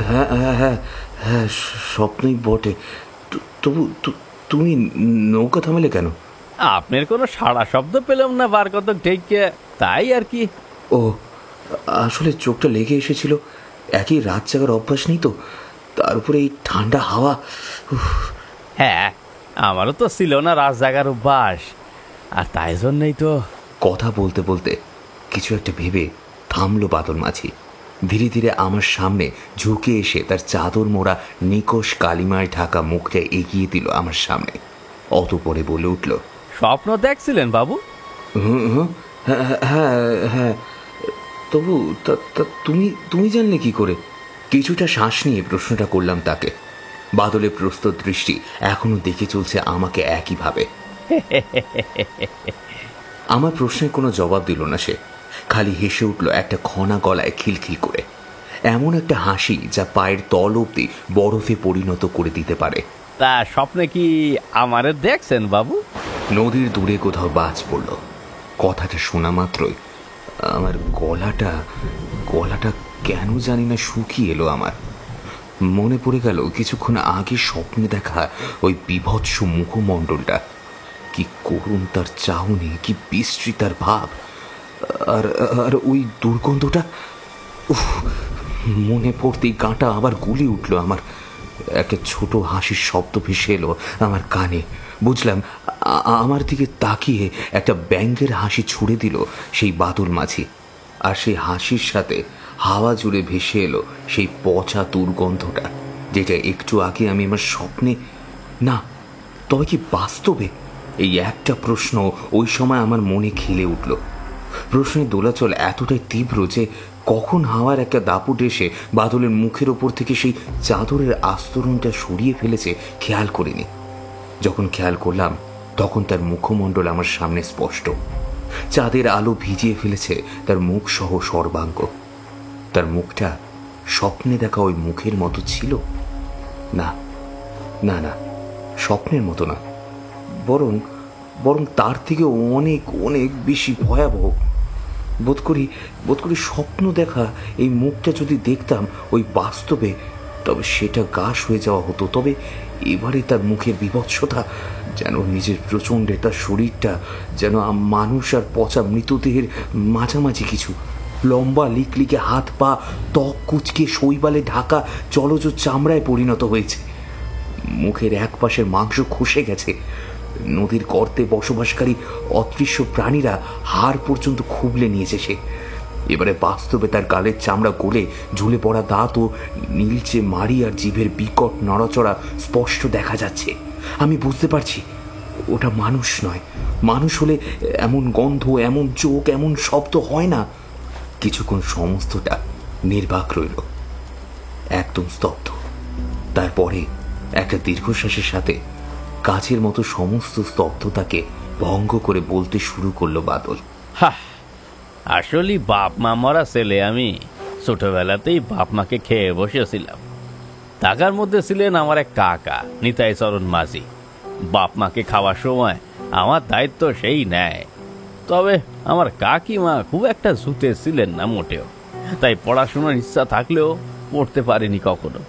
হ্যাঁ হ্যাঁ হ্যাঁ হ্যাঁ, স্বপ্নই বটে। তবু তুমি নৌকা থামালে কেন? আপনার কোনো সাড়া শব্দ পেলাম না বার কত ঠেকে, তাই আর কি। ও, আসলে চোখটা লেগে এসেছিল। একই রাত জাগার অভ্যাস নেই তো, তার উপরে এই ঠান্ডা হাওয়া। হ্যাঁ, আমারও তো ছিল না রাত জাগার অভ্যাস, আর তাই জন্যই তো। কথা বলতে বলতে কিছু একটা ভেবে থামলো বাদল মাঝি। ধীরে ধীরে আমার সামনে ঝুঁকে এসে তার চাদর মোড়া নিকশ কালিমায় ঢাকা মুখটা এগিয়ে দিল আমার সামনে। অতঃপরে বলে উঠল, স্বপ্ন দেখছিলেন বাবু? হ্যাঁ হ্যাঁ হ্যাঁ। তবু তুমি জানলে কি করে? কিছুটা শ্বাস নিয়ে প্রশ্নটা করলাম তাকে। বাদলের প্রস্তুত দৃষ্টি এখনো দেখে চলছে আমাকে একইভাবে। আমার প্রশ্নের কোনো জবাব দিল না সে, খালি হেসে উঠল একটা খনা গলায় খিলখিল করে। এমন একটা হাসি যা পায়ের তল অব্দি বরফে পরিণত করে দিতে পারে। তা স্বপ্নে কি আমারে দেখছেন বাবু? নদীর দূরে কোথাও বাজ পড়ল। কথাটা শোনা মাত্রই আমার গলাটা কেন জানি না শুকিয়ে এলো। আমার মনে পড়ে গেল কিছুক্ষণ আগে স্বপ্নে দেখা ওই বিভৎস মুখমণ্ডলটা। কি করুণ তার চাহনি, কি বিশ্রী তার ভাব, আর ওই দুর্গন্ধটা। উফ, মনে পড়তেই কাঁটা আবার গুলি উঠল আমার। একটা ছোট হাসির শব্দ ভেসে এলো আমার কানে। বুঝলাম আমার দিকে তাকিয়ে একটা ব্যঙ্গের হাসি ছুড়ে দিল সেই বাদল মাঝি। আর সেই হাসির সাথে হাওয়া জুড়ে ভেসে এলো সেই পচা দুর্গন্ধটা, যেটা একটু আগে আমি আমার স্বপ্নে, না তবে কি বাস্তবে? এই একটা প্রশ্ন ওই সময় আমার মনে খেলে উঠল। প্রশ্নের দোলাচল এতটাই তীব্র যে কখন হাওয়ার একটা দাপুট এসে বাদলের মুখের ওপর থেকে সেই চাদরের আস্তরণটা সরিয়ে ফেলেছে খেয়াল করিনি। যখন খেয়াল করলাম তখন তার মুখমণ্ডল আমার সামনে স্পষ্ট। চাঁদের আলো ভিজিয়ে ফেলেছে তার মুখ সহ সর্বাঙ্গ। তার মুখটা স্বপ্নে দেখা ওই মুখের মতো ছিল না, না না, স্বপ্নের মতো না, বরং তার থেকে অনেক অনেক বেশি ভয়াবহ। বোধ করি স্বপ্ন দেখা এই মুখটা যদি দেখতাম ওই বাস্তবে, তবে সেটা গাশ হয়ে যাওয়া হতো। তবে এবারে তার মুখের বিভৎসতা যেন নিজের প্রচণ্ডে তার শরীরটা যেন মানুষ আর পচা মৃতদেহের মাঝামাঝি কিছু। লম্বা লিকলিকে হাত পা ত্বক কুচকে শৈবালে ঢাকা জলজ চামড়ায় পরিণত হয়েছে। মুখের এক পাশের মাংস খসে গেছে। নদীর গর্তে বসবাসকারী অদৃশ্য প্রাণীরা হাড় পর্যন্ত খুবলে নিয়েছে সে। এবারে বাস্তবে তার গালের চামড়া গলে ঝুলে পড়া দাঁত ও নীলচে মাড়ি আর জিভের বিকট নড়াচড়া স্পষ্ট দেখা যাচ্ছে। আমি বুঝতে পারছি ওটা মানুষ নয়। মানুষ হলে এমন গন্ধ, এমন চোখ, এমন শব্দ হয় না। কিছুক্ষণ সমস্তটা নির্বাক রইল, একদম স্তব্ধ। তারপরে একটা দীর্ঘশ্বাসের সাথে কাছের মতো সমস্ত স্তব্ধতাকে ভঙ্গ করে বলতে শুরু করলো বাদল, আসলে বাপ মা মরা ছেলে আমি। ছোটবেলাতেই বাপ মাকে খেয়ে বসেছিলাম। টাকার মধ্যে ছিলেন আমার এক কাকা নিতাই চরণ মাঝি। বাপ মাকে খাওয়ার সময় আমার দায়িত্ব সেই নেয়। তবে আমার কাকিমা খুব একটা জুতে ছিলেন না মোটেও, তাই পড়াশোনার ইচ্ছা থাকলেও পড়তে পারিনি কখনো।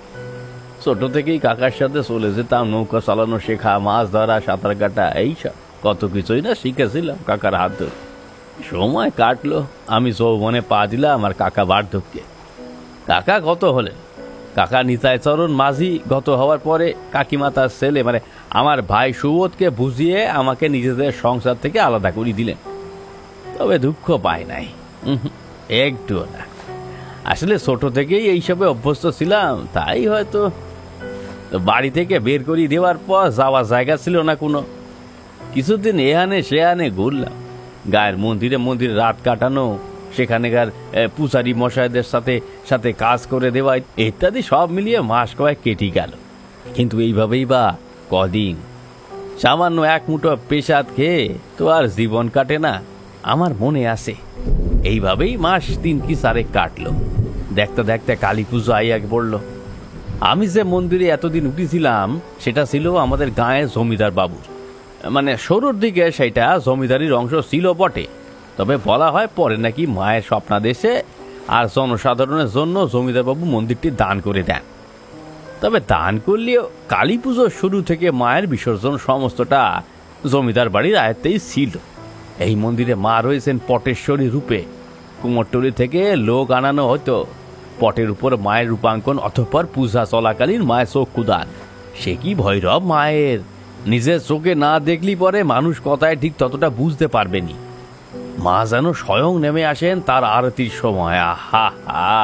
ছোট থেকেই কাকার সাথে চলে যেতাম, নৌকা চালানো শেখা, মাছ ধরা, সাঁতার কাটা, এইসব কত কিছুই না শিখেছিলাম কাকার হাত ধরে। সময় কাটলো, আমি যৌবনে পা দিলাম আমার কাকা বার্ধক্যে। কাকা গত হলেন। কাকা নিতাই চরণ মাঝি গত হওয়ার পরে কাকিমা তার ছেলে মানে আমার ভাই সুবোধকে বুঝিয়ে আমাকে নিজেদের সংসার থেকে আলাদা করে দিলেন। তবে দুঃখ পাই নাই, একটুও না। আসলে ছোট থেকেই এইসবে অভ্যস্ত ছিলাম, তাই হয়তো। বাড়ি থেকে বের করে দেওয়ার পর যাওয়ার জায়গা ছিল না কোনো। কিছুদিন এহানে সেহানে ঘুরলাম। গায়ের মন্দিরে রাত কাটানো, সেখানেকার পূজারী মশাইদের সাথে সাথে কাজ করে দেওয়া ইত্যাদি সব মিলিয়ে মাস কয়েক কেটে গেল। কিন্তু এইভাবেই বা কদিন। সামান্য এক মুঠো পেশাদ খেয়ে তো আর জীবন কাটে না। আমার মনে আছে এইভাবেই মাস 3 কি 4 কাটলো। দেখতে দেখতে কালী পুজো আইয়া পড়ল। আমি যে মন্দিরে এতদিন উঠেছিলাম সেটা ছিল আমাদের গাঁয়ের জমিদার বাবুর, মানে শুরুর দিকে সেটা জমিদারির অংশ ছিল বটে, তবে বলা হয় পরে নাকি মায়ের স্বপ্নাদেশে আর জনসাধারণের জন্য জমিদারবাবু মন্দিরটি দান করে দেন। তবে দান করলেও কালী পুজোর শুরু থেকে মায়ের বিসর্জন সমস্তটা জমিদার বাড়ির আয়ত্তেই ছিল। এই মন্দিরে মা রয়েছেন পটেশ্বরী রূপে। কুমোরটুলি থেকে লোক আনানো হতো, পটের উপর মায়ের রূপাঙ্কন, অতঃপর পূজা চলাকালীন মায়ের চক্ষুদান। সে কি ভৈরব মায়ের! নিজের চোখে না দেখলি পরে মানুষ কথায় ঠিক ততটা বুঝতে পারবেনি। মা যেন স্বয়ং নেমে আসেন তার আরতির সময়। আহা হা!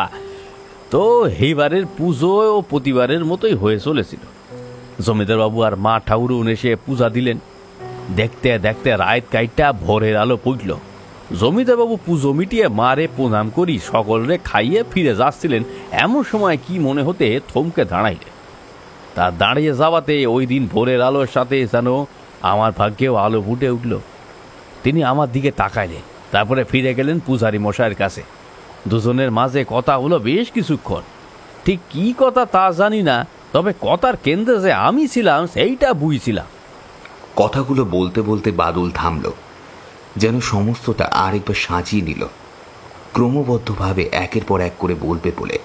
তো এইবারের পুজো ও প্রতিবারের মতোই হয়ে চলেছিল। জমিদার বাবু আর মা ঠাকুরুন এসে পূজা দিলেন। দেখতে দেখতে রাত কাইটা ভোরের আলো পড়ল। জমিদার বাবু পুজো মিটিয়ে মারে প্রণাম করি সকলরে খাইয়ে ফিরে যাচ্ছিলেন, এমন সময় কি মনে হতে থমকে দাঁড়াইলে। তার দাঁড়িয়ে যাওয়াতে ওই দিন ভোরের আলোর সাথে যেন আমার ভাগ্যেও আলো ফুটে উঠল। তিনি আমার দিকে তাকাইলেন, তারপরে ফিরে গেলেন পূজারী মশাইয়ের কাছে। দুজনের মাঝে কথা হলো বেশ কিছুক্ষণ। ঠিক কি কথা তা জানি না, তবে কথার কেন্দ্রে যে আমি ছিলাম সেইটা বুঝছিলাম। কথাগুলো বলতে বলতে বাদল থামল, যেন সমস্তটা আরেকবার সাজিয়ে নিল, ক্রমবদ্ধভাবে একের পর এক করে বলবে বলে।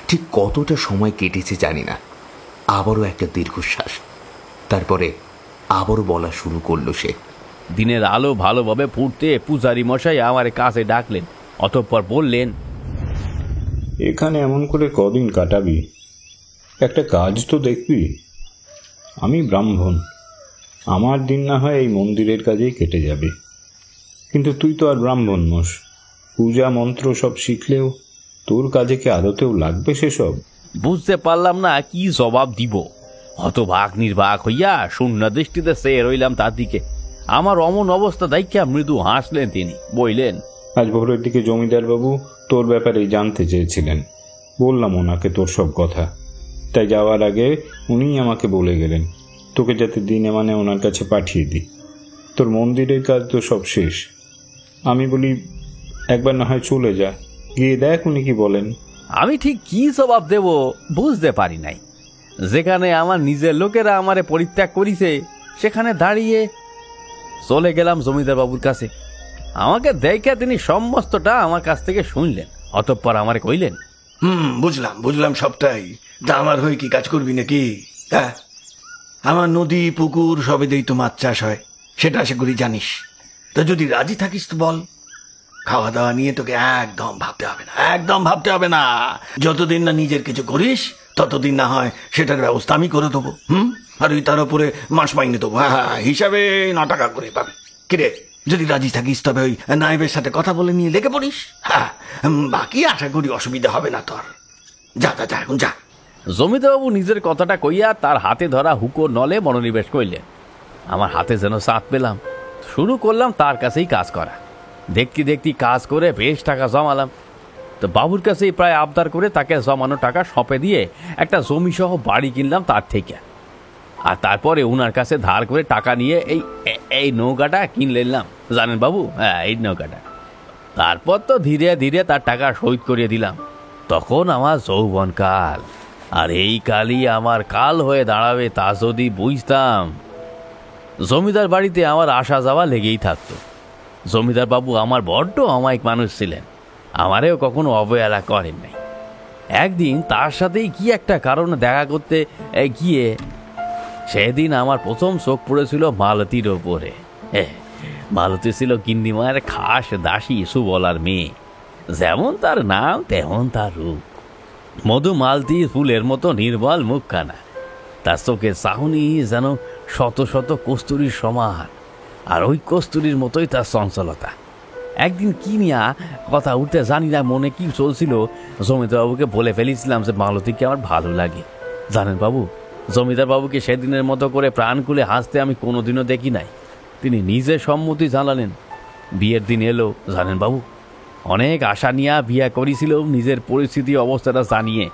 ঠিক কতটা সময় কেটেছে জানি না। আবারও একটা দীর্ঘশ্বাস, তারপরে আবারও বলা শুরু করলো সে। দিনের আলো ভালোভাবে ফুটতে পূজারী মশাই আমার কাছে ডাকলেন, অতঃপর বললেন, এখানে এমন করে কদিন কাটাবি? একটা কাজ তো দেখবি। আমি ব্রাহ্মণ, আমার দিন না হয় এই মন্দিরের কাজেই কেটে যাবে, কিন্তু তুই তো আর ব্রাহ্মণ নস। পূজা মন্ত্র সব শিখলেও তোর কাজে কি আদতেও লাগবে সেসব? বুঝতে পারলাম না কি জবাব দিব। হতবাক নির্বাক হইয়া শূন্য দৃষ্টিতে চেয়ে রইলাম তার দিকে। আমার অমন অবস্থা দেখিয়া মৃদু হাসলেন তিনি, বললেন, আজ ভোরের দিকে জমিদার বাবু তোর ব্যাপারে জানতে চেয়েছিলেন। বললাম ওনাকে তোর সব কথা, তাই যাওয়ার আগে উনিই আমাকে বলে গেলেন তোকে যাতে দিনে মানে ওনার কাছে পাঠিয়ে দিই। তোর মন্দিরের কাজ তো সব শেষ। আমি বলি একবার না হয় চলে যা, গিয়ে দেখ উনি কি বলেন। আমি ঠিক কি জবাব দেব বুঝতে পারি নাই। যেখানে আমার নিজের লোকেরা আমারে পরিত্যাগ করিছে সেখানে দাঁড়িয়ে চলে গেলাম জমিদার বাবুর কাছে। আমাকে দেখে তিনি সমস্তটা আমার কাছ থেকে শুনলেন, অতঃপর আমারে কইলেন, বুঝলাম সবটাই। তা আমার হয়ে কি কাজ করবি নাকি? হ্যাঁ, আমার নদী পুকুর সবেতেই তো মাছ চাষ হয়, সেটা আশা করি জানিস। তা যদি রাজি থাকিস তো বল। খাওয়া দাওয়া নিয়ে তোকে একদম ভাবতে হবে না। যতদিন না নিজের কিছু করিস ততদিন না হয় সেটার ব্যবস্থা আমি করে দেবো। আর ওই তার উপরে মাস মাইনে দেবো। হ্যাঁ, হিসাবে 9 টাকা করে পাবে। কিরে, যদি রাজি থাকিস তবে ওই নায়েবের সাথে কথা বলে নিয়ে লেগে পড়িস। হ্যাঁ, বাকি আশা করি অসুবিধা হবে না তোর। যা এখন যা। জমিদারবাবু নিজের কথাটা কইয়া তার হাতে ধরা হুকো নলে মনোনিবেশ কইলেন। আমার হাতে যেন চাঁদ পেলাম। শুরু করলাম তার কাছেই কাজ করা। দেখতে কাজ করে বেশ টাকা জমালাম। তো বাবুর কাছেই প্রায় আবদার করে তাকে জমানো টাকা সঁপে দিয়ে একটা জমি সহ বাড়ি কিনলাম তার থেকে। আর তারপরে উনার কাছে ধার করে টাকা নিয়ে এই নৌকাটা কিনে নিলাম, জানেন বাবু। হ্যাঁ, এই নৌকাটা। তারপর তো ধীরে ধীরে তার টাকা শোধ করিয়ে দিলাম। তখন আমার যৌবনকাল, আর এই কালই আমার কাল হয়ে দাঁড়াবে তা যদি বুঝতাম। জমিদার বাড়িতে আমার আসা যাওয়া লেগেই থাকতো। জমিদার বাবু আমার বড্ড অমায়িক মানুষ ছিলেন, আমারেও কখনো অবহেলা করেন নাই। একদিন তার সাথেই কি একটা কারণে দেখা করতে গিয়ে সেদিন আমার প্রথম চোখ পড়েছিল মালতীর ওপরে। মালতী ছিল গিন্নিমায়ের খাস দাসী সুবলার মেয়ে। যেমন তার নাম তেমন তার রূপ। মধু মালতী ফুলের মতো নির্মল মুখখানা, তার চোখের চাহনি যেন শত শত কস্তুরীর সমান, আর ওই কস্তুরীর মতোই তার চঞ্চলতা। একদিন কি নিয়া কথা উঠতে জানি না, মনে কি চলছিল, জমিদার বাবুকে বলে ফেলেছিলাম যে মালতীকে আমার ভালো লাগে। জানেন বাবু, জমিদার বাবুকে সেদিনের মতো করে প্রাণ খুলে হাসতে আমি কোনোদিনও দেখি নাই। তিনি নিজে সম্মতি জানালেন। বিয়ের দিন এলো। জানেন বাবু, অনেক আশা নিয়ে বিয়ে করেছিল, নিজের পরিস্থিতি অবস্থাটা জানিয়ে।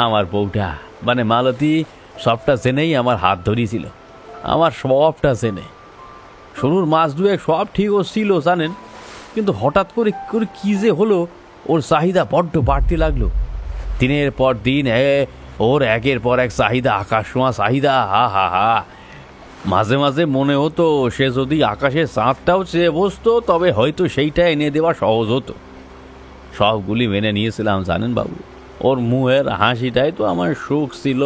আমার বউটা মানে মালতী সবটা জেনেই আমার হাত ধরিয়েছিল, আমার সবটা জেনে। শুরুর মাস দুয়েক সব ঠিক ছিল জানেন, কিন্তু হঠাৎ করে করে কি যে হলো, ওর চাহিদা বড্ড বাড়তে লাগলো। দিনের পর দিন ওর একের পর এক চাহিদা, আকাশ ছোঁয়া চাহিদা। হা হা হা, মাঝে মাঝে মনে হতো সে যদি আকাশের চাঁদটাও চেয়ে বসতো তবে হয়তো সেইটা এনে দেওয়া সহজ হতো। সবগুলি মেনে নিয়েছিলাম জানেন বাবু। ওর মুহের হাসিটাই তো আমার সুখ ছিল।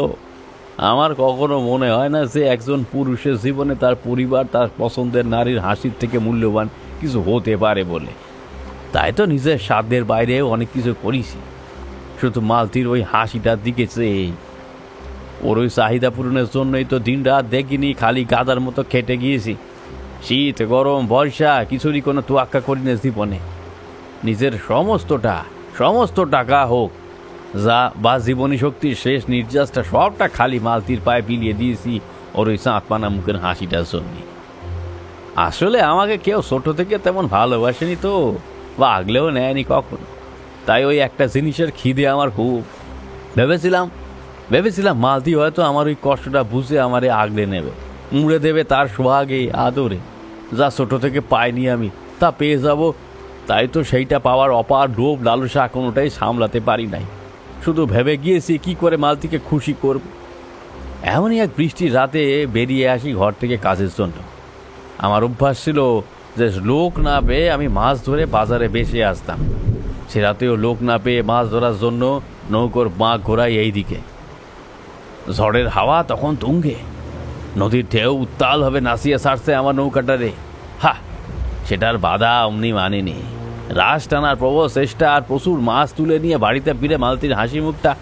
আমার কখনো মনে হয় না যে একজন পুরুষের জীবনে তার পরিবার, তার পছন্দের নারীর হাসির থেকে মূল্যবান কিছু হতে পারে বলে। তাই তো নিজের সাধ্যের বাইরেও অনেক কিছু করেছি, শুধু মালতির ওই হাসিটার দিকে চেয়ে। ওর ওই চাহিদা পূরণের জন্যই তো দিন রাত দেখিনি, খালি গাদার মতো খেটে গিয়েছি। শীত গরম বর্ষা কিছুরই কোনো তোয়াক্কা করি না জীবনে। নিজের সমস্ত টাকা হোক যা বা জীবনী শক্তির শেষ নির্যাসটা সবটা খালি মালতির পায়ে বিলিয়ে দিয়েছি ওর ওই চাঁদপানা মুখের হাসিটার জন্য। আসলে আমাকে কেউ ছোট থেকে তেমন ভালোবাসেনি তো, বা আগলেও নেয়নি কখনো। তাই ওই একটা জিনিসের খিদে আমার খুব। ভেবেছিলাম মালতি হয়তো আমার ওই কষ্টটা বুঝে আমারে আগলে নেবে, মুড়ে দেবে তার সোহাগে আদরে। যা ছোট থেকে পাইনি আমি তা পেয়ে যাব। তাই তো সেইটা পাওয়ার অপার লোভ লালসা কোনোটাই সামলাতে পারি নাই। শুধু ভেবে গিয়েছি কি করে মালতিকে খুশি করব। এমনই এক বৃষ্টির রাতে বেরিয়ে আসি ঘর থেকে কাজের জন্য। আমার অভ্যাস ছিল যে লোক না পেয়ে আমি মাছ ধরে বাজারে বেচে আসতাম। সে রাতেও লোক না পেয়ে মাছ ধরার জন্য নৌকোর বাঁক ঘোরাই এই দিকে। ঝড়ের হাওয়া তখন তুঙ্গে, নদীর ঢেউ উত্তালভাবে নাচিয়ে ছাড়ছে আমার নৌকাটারে। হা, সেটার বাধা অমনি মানেনি। রাশ টানার প্রবল চেষ্টা আর প্রচুর মাছ তুলে নিয়ে বাড়িতে ফিরে মালতির হাসি মুখটা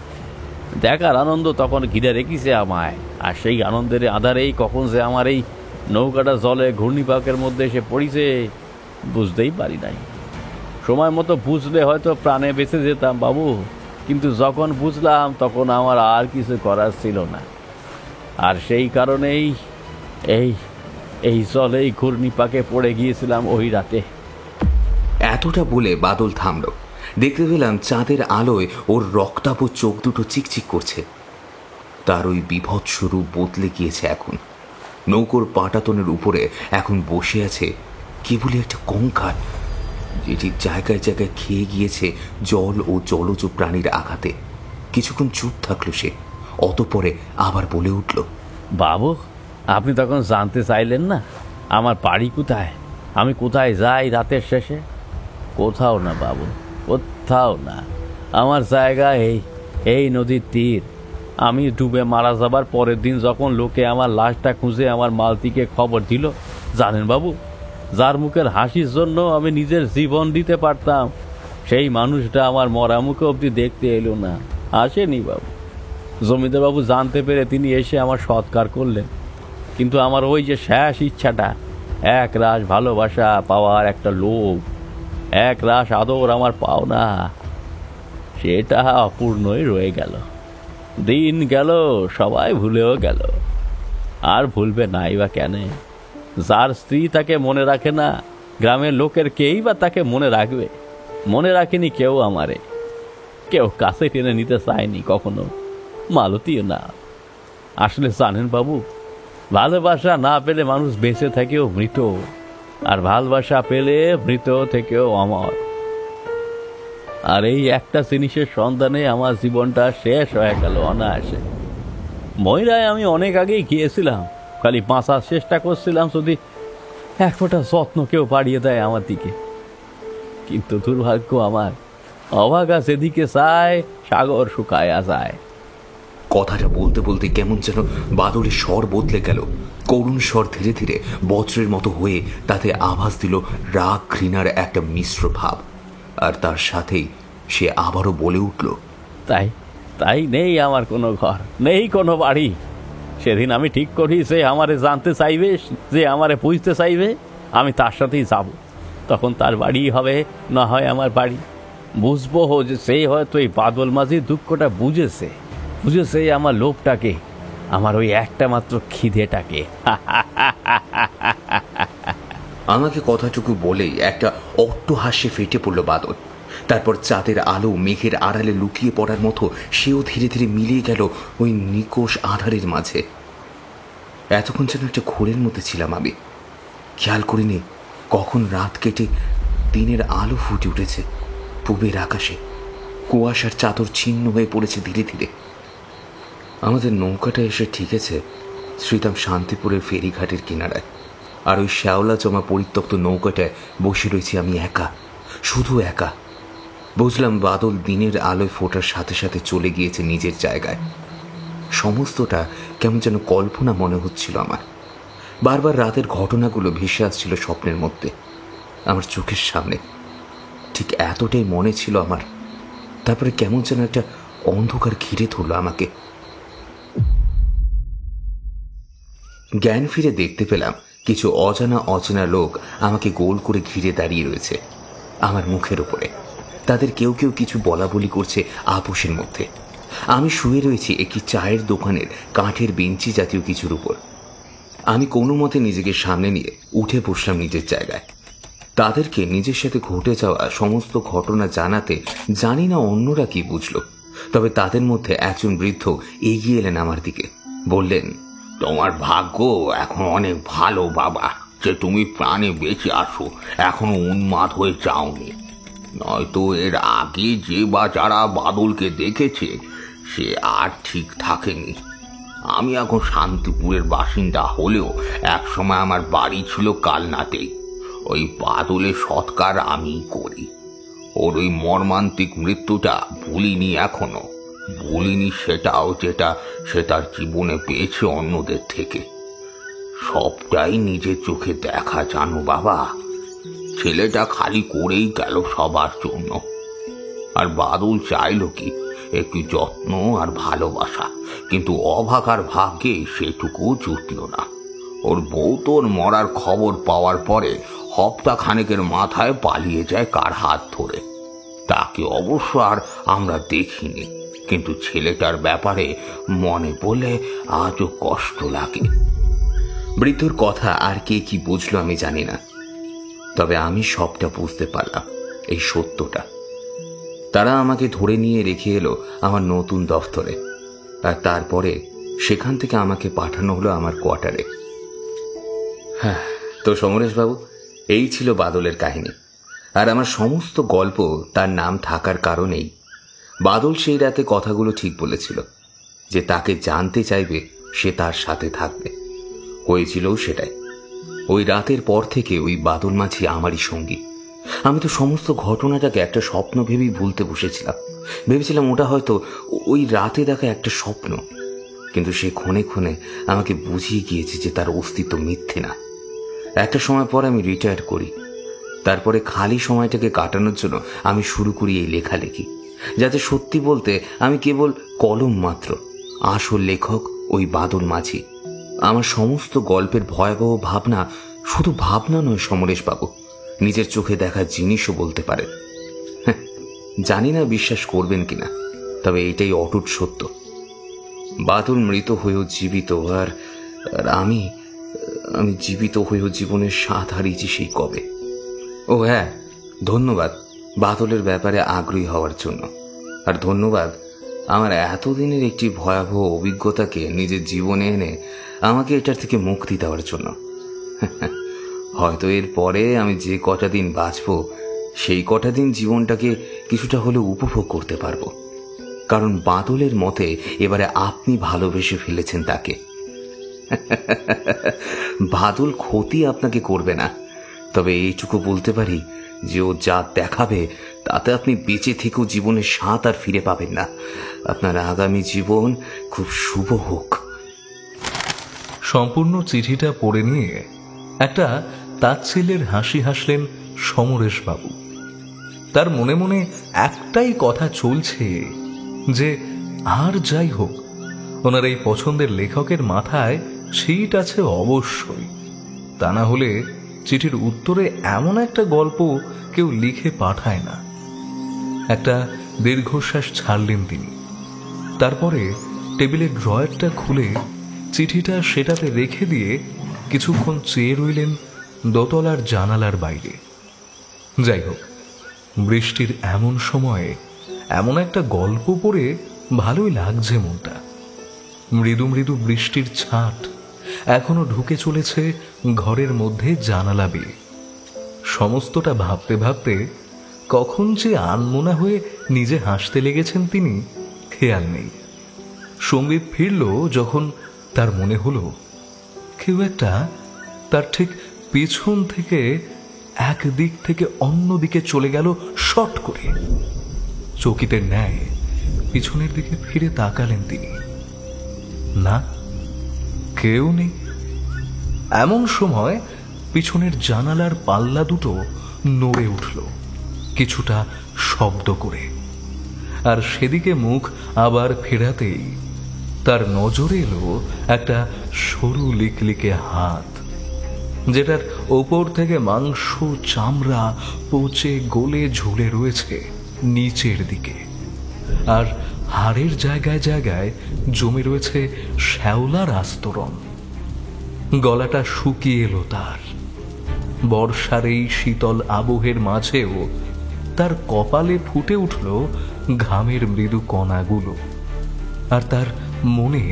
দেখার আনন্দ তখন ঘিরে রেখেছে আমায়। আর সেই আনন্দের আধারেই কখন যে আমার এই নৌকাটা জলে ঘূর্ণিপাকের মধ্যে এসে পড়িছে বুঝতেই পারি নাই। সময় মতো বুঝলে হয়তো প্রাণে বেঁচে যেতাম বাবু, কিন্তু যখন বুঝলাম তখন আমার আর কিছু করার ছিল না। আর সেই কারণেই এই জলেই ঘূর্ণিপাকে পড়ে গিয়েছিলাম ওই রাতে। এতটা বলে বাদল থামল। দেখতে পেলাম চাঁদের আলোয় ওর রক্তাভ চোখ দুটো চিকচিক করছে। তার ওই বিভৎস রূপ বদলে গিয়েছে এখন। নৌকোর পাটাতনের উপরে এখন বসে আছে কেবলই একটা কঙ্কাল, যেটি জায়গায় জায়গায় খেয়ে গিয়েছে জল ও জলজ প্রাণীর আঘাতে। কিছুক্ষণ চুপ থাকলো সে, অতঃপরে আবার বলে উঠল, বাবু, আপনি তখন জানতে চাইলেন না আমার বাড়ি কোথায়, আমি কোথায় যাই রাতের শেষে? কোথাও না বাবু, কোথাও না। আমার জায়গা এই নদীর তীর। আমি ডুবে মারা যাবার পরের দিন যখন লোকে আমার লাশটা খুঁজে আমার মালতিকে খবর দিল, জানেন বাবু, যার মুখের হাসির জন্য আমি নিজের জীবন দিতে পারতাম, সেই মানুষটা আমার মরা মুখে অবধি দেখতে এলো না, আসেনি বাবু। জমিদার বাবু জানতে পেরে তিনি এসে আমার সৎকার করলেন, কিন্তু আমার ওই যে শেষ ইচ্ছাটা, এক রাশ ভালোবাসা পাওয়ার একটা লোভ, এক রাশ আদর আমার পাওনা, সেটা অপূর্ণই রয়ে গেল। দিন গেল, সবাই ভুলেও গেল। আর ভুলবে নাই বা কেন? যার স্ত্রী তাকে মনে রাখে না, গ্রামের লোকের কেই বা তাকে মনে রাখবে? মনে রাখেনি কেউ আমারে, কেউ কাছে টেনে নিতে চায়নি কখনো, মালতীও না। আসলে জানেন বাবু, ভালোবাসা না পেলে মানুষ বেঁচে থেকেও মৃত, আর ভালোবাসা পেলে মৃত থেকেও অমর। আর এই একটা জিনিসের সন্ধানে আমার জীবনটা শেষ হয়ে গেল অনায়াসে। ময়রায় আমি অনেক আগেই গিয়েছিলাম, খালি বাঁচার চেষ্টা করছিলাম যদি এক ফোঁটা যত্ন কেউ বাড়িয়ে দেয় আমার দিকে। কিন্তু দুর্ভাগ্য আমার, অভাগা যেদিকে চায় সাগর শুকায়া যায়। কথাটা বলতে বলতে কেমন যেন বাদলের স্বর বদলে গেল। করুণ স্বর ধীরে ধীরে বজ্রের মতো হয়ে তাতে আভাস দিল রাগ ঘৃণার একটা মিশ্র ভাব। আর তার সাথেই সে আবারও বলে উঠল, তাই নেই আমার কোনো ঘর, নেই কোনো বাড়ি। সেদিন আমি ঠিক করি যে আমারে জানতে চাইবে, যে আমারে বুঝতে চাইবে, আমি তার সাথেই যাব। তখন তার বাড়ি হবে, না হয় আমার বাড়ি। বুঝবো যে সে হয়তো এই বাদল মাঝির দুঃখটা বুঝেছে আমার লোভটাকে, আমার ওই একটা মাত্র খিদেটাকে। আমাকে কথাটুকু বলেই একটা অট্টহাস্যে ফেটে পড়ল বাদল। তারপর চাঁদের আলো মেঘের আড়ালে লুকিয়ে পড়ার মতো সেও ধীরে ধীরে মিলিয়ে গেল ওই নিকোষ আধারের মাঝে। এতক্ষণ যেন একটা ঘোরের মধ্যে ছিলাম আমি, খেয়াল করিনি কখন রাত কেটে দিনের আলো ফুটে উঠেছে পূবের আকাশে। কুয়াশার চাদর ছিন্ন হয়ে পড়েছে ধীরে ধীরে। আমাদের নৌকাটা এসে ঠিকেছে শ্রীরাম শান্তিপুরের ফেরিঘাটের কিনারায়। আর ওই শ্যাওলা জমা পরিত্যক্ত নৌকাটায় বসে রয়েছি আমি একা, শুধু একা। বুঝলাম বাদল দিনের আলোয় ফোটার সাথে সাথে চলে গিয়েছে নিজের জায়গায়। সমস্তটা কেমন যেন কল্পনা মনে হচ্ছিল আমার। বারবার রাতের ঘটনাগুলো ভেসে আসছিল স্বপ্নের মধ্যে আমার চোখের সামনে। ঠিক এতটাই মনে ছিল আমার। তারপরে কেমন যেন একটা অন্ধকার ঘিরে ধরল আমাকে। জ্ঞান ফিরে দেখতে পেলাম কিছু অজানা লোক আমাকে গোল করে ঘিরে দাঁড়িয়ে রয়েছে আমার মুখের উপরে। তাদের কেউ কেউ কিছু বলা বলি করছে আপোষের মধ্যে। আমি শুয়ে রয়েছি একটি চায়ের দোকানের কাঠের বেঞ্চি জাতীয় কিছুর উপর। আমি কোনো মতে নিজেকে সামনে নিয়ে উঠে বসলাম নিজের জায়গায়। তাদেরকে নিজের সাথে ঘটে যাওয়া সমস্ত ঘটনা জানাতে জানি না অন্যরা কি বুঝল, তবে তাদের মধ্যে একজন বৃদ্ধ এগিয়ে এলেন আমার দিকে। বললেন, তোমার ভাগ্য এখন অনেক ভালো বাবা, যে তুমি প্রাণে বেঁচে আসো, এখনো উন্মাদ হয়ে যাওনি। নয়তো এর আগে যে বা যারা বাদলকে দেখেছে সে আর ঠিক থাকেনি। আমি এখন শান্তিপুরের বাসিন্দা হলেও একসময় আমার বাড়ি ছিল কালনাতেই। ওই বাদলের সৎকার আমিই করি। ওর ওই মর্মান্তিক মৃত্যুটা ভুলিনি এখনো। ভুলিনি সেটাও যেটা সে তার জীবনে পেয়েছে অন্যদের থেকে। সবটাই নিজের চোখে দেখা জানো বাবা। ছেলেটা খালি করেই গেল সবার জন্য। আর বাদল চাইল কি একটু যত্ন আর ভালোবাসা, কিন্তু অভাগার ভাগ্যে সেটুকু জুটল না। ওর বউ তোর মরার খবর পাওয়ার পরে হপ্তা খানেকের মাথায় পালিয়ে যায় কার হাত ধরে। তাকে অবশ্য আর আমরা দেখিনি, কিন্তু ছেলেটার ব্যাপারে মনে পড়লে আজও কষ্ট লাগে। বৃদ্ধর কথা আর কে কি বুঝলো আমি জানি না, তবে আমি সবটা বুঝতে পারলাম, এই সত্যটা। তারা আমাকে ধরে নিয়ে রেখে এলো আমার নতুন দফতরে, আর তারপরে সেখান থেকে আমাকে পাঠানো হলো আমার কোয়ার্টারে। হ্যাঁ, তো সমরেশবাবু, এই ছিল বাদলের কাহিনী। আর আমার সমস্ত গল্প তার নাম থাকার কারণেই। বাদল সেই রাতে কথাগুলো ঠিক বলেছিল যে তাকে জানতে চাইবে, সে তার সাথে থাকবে। হয়েছিলও সেটাই। ওই রাতের পর থেকে ওই বাদল মাঝি আমারই সঙ্গী। আমি তো সমস্ত ঘটনাটাকে একটা স্বপ্ন ভেবেই ভুলতে বসেছিলাম। ভেবেছিলাম ওটা হয়তো ওই রাতে দেখা একটা স্বপ্ন, কিন্তু সে ক্ষণে ক্ষণে আমাকে বুঝিয়ে গিয়েছে যে তার অস্তিত্ব মিথ্যে না। একটা সময় পর আমি রিটায়ার করি। তারপরে খালি সময়টাকে কাটানোর জন্য আমি শুরু করি এই লেখালেখি, যাতে সত্যি বলতে আমি কেবল কলম মাত্র, আসল লেখক ওই বাদল মাঝি। আমার সমস্ত গল্পের ভয়াবহ ভাবনা শুধু ভাবনা নয় সমরেশবাবু, নিজের চোখে দেখা জিনিসও বলতে পারেন। জানি না বিশ্বাস করবেন কিনা, তবে এইটাই অটুট সত্য। বাদল মৃত হয়েও জীবিত, আর আমি জীবিত হয়েও জীবনের স্বাদ হারিয়েছি সেই কবে। ও হ্যাঁ, ধন্যবাদ বাদলের ব্যাপারে আগ্রহী হওয়ার জন্য। আর ধন্যবাদ আমার এতদিনের একটি ভয়াবহ অভিজ্ঞতাকে নিজের জীবনে এনে আমাকে এটার থেকে মুক্তি দেওয়ার জন্য। হয়তো এর পরে আমি যে কটা দিন বাঁচব, সেই কটা দিন জীবনটাকে কিছুটা হলেও উপভোগ করতে পারবো। কারণ বাদলের মতে এবারে আপনি ভালোবেসে ফেলেছেন তাকে। বাদল ক্ষতি আপনাকে করবে না, তবে এইটুকু বলতে পারি যে ও যা দেখাবে তাতে আপনি বেঁচে থেকেও জীবনের স্বাদ আর ফিরে পাবেন না। আপনার আগামী জীবন খুব শুভ হোক। সম্পূর্ণ চিঠিটা পড়ে নিয়ে একটা তাচ্ছিল্যের হাসি হাসলেন সমরেশবাবু। তার মনে মনে একটাই কথা চলছে যে আর যাই হোক, ওনার এই পছন্দের লেখকের মাথায় সিট আছে অবশ্যই। তা না হলে চিঠির উত্তরে এমন একটা গল্প কেউ লিখে পাঠায় না। একটা দীর্ঘশ্বাস ছাড়লেন তিনি। তারপরে টেবিলের ড্রয়ারটা খুলে চিঠিটা সেটাতে রেখে দিয়ে কিছুক্ষণ চেয়ে রইলেন দোতলার জানালার বাইরে। যাই হোক, বৃষ্টির এমন সময়ে এমন একটা গল্প পড়ে ভালোই লাগছে মনটা। মৃদু মৃদু বৃষ্টির ছাট এখনো ঢুকে চলেছে ঘরের মধ্যে জানালা বেয়ে। সমস্তটা ভাবতে ভাবতে কখন যে আনমনা হয়ে নিজে হাসতে লেগেছেন তিনি খেয়াল নেই। সম্বিত ফিরল যখন তার মনে হলো কেউ একটা তার ঠিক পেছন থেকে এক দিক থেকে অন্য দিকে চলে গেল শট করে। চকিতে ন্যায় পিছনের দিকে ফিরে তাকালেন তিনি, না কেউ নেই। এমন সময় পিছনের জানালার পাল্লা দুটো নড়ে উঠল কিছুটা শব্দ করে, আর সেদিকে মুখ আবার ফেরাতেই তার নজরে এলো একটা সরু লিকলিকে হাত, যেটার ওপর থেকে মাংস চামড়া পচে গলে ঝুলে রয়েছে নিচের দিকে, আর হাড়ের জায়গায় জায়গায় জমে রয়েছে শ্যাওলার আস্তরণ। গলাটা শুকিয়ে এলো তার। বর্ষার এই শীতল আবহের মাঝেও তার কপালে ফুটে উঠল ঘামের মৃদু কণাগুলো, আর তার মনে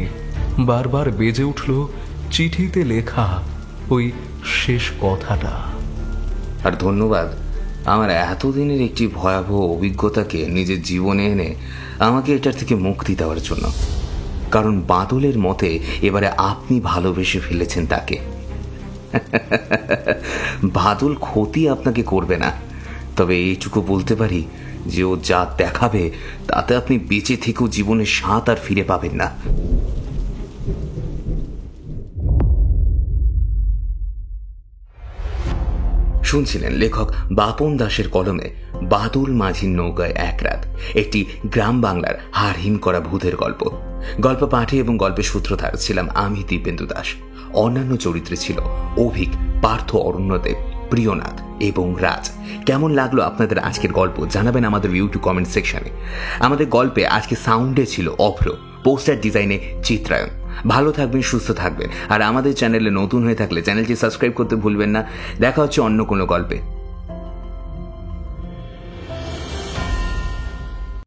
বারবার বেজে উঠল চিঠিতে লেখা ওই শেষ কথাটা। আর ধন্যবাদ আমার এতদিনের একটি ভয়াবহ অভিজ্ঞতাকে নিজের জীবনে এনে আমাকে এটার থেকে মুক্তি দেওয়ার জন্য। কারণ বাদলের মতে এবারে আপনি ভালোবেসে ফেলেছেন তাকে। বাদল ক্ষতি আপনাকে করবে না, তবে এইটুকু বলতে পারি যে ও যা দেখাবে তাতে আপনি বেঁচে থেকেও জীবনের স্বাদ আর ফিরে পাবেন না। শুনছিলেন লেখক বাপন দাসের কলমে বাদল মাঝির নৌকায় এক রাত, একটি গ্রাম বাংলার হাড়হিম করা ভূতের গল্প। গল্প পাঠে এবং গল্পের সূত্রধার ছিলাম আমি, দীপেন্দু দাস। অন্যান্য চরিত্রে ছিল অভিক, পার্থ, অরণ্যদেব, প্রিয়নাথ এবং রাজ। কেমন লাগলো আপনাদের আজকের গল্প জানাবেন আমাদের ইউটিউব কমেন্ট সেকশনে। আমাদের গল্পে আজকে সাউন্ডে ছিল অভ্র, পোস্টার ডিজাইনে চিত্রায়ন। ভালো থাকবেন, সুস্থ থাকবেন, আর আমাদের চ্যানেলে নতুন হয়ে থাকলে চ্যানেলটি সাবস্ক্রাইব করতে ভুলবেন না। দেখা হচ্ছে অন্য কোনো গল্পে।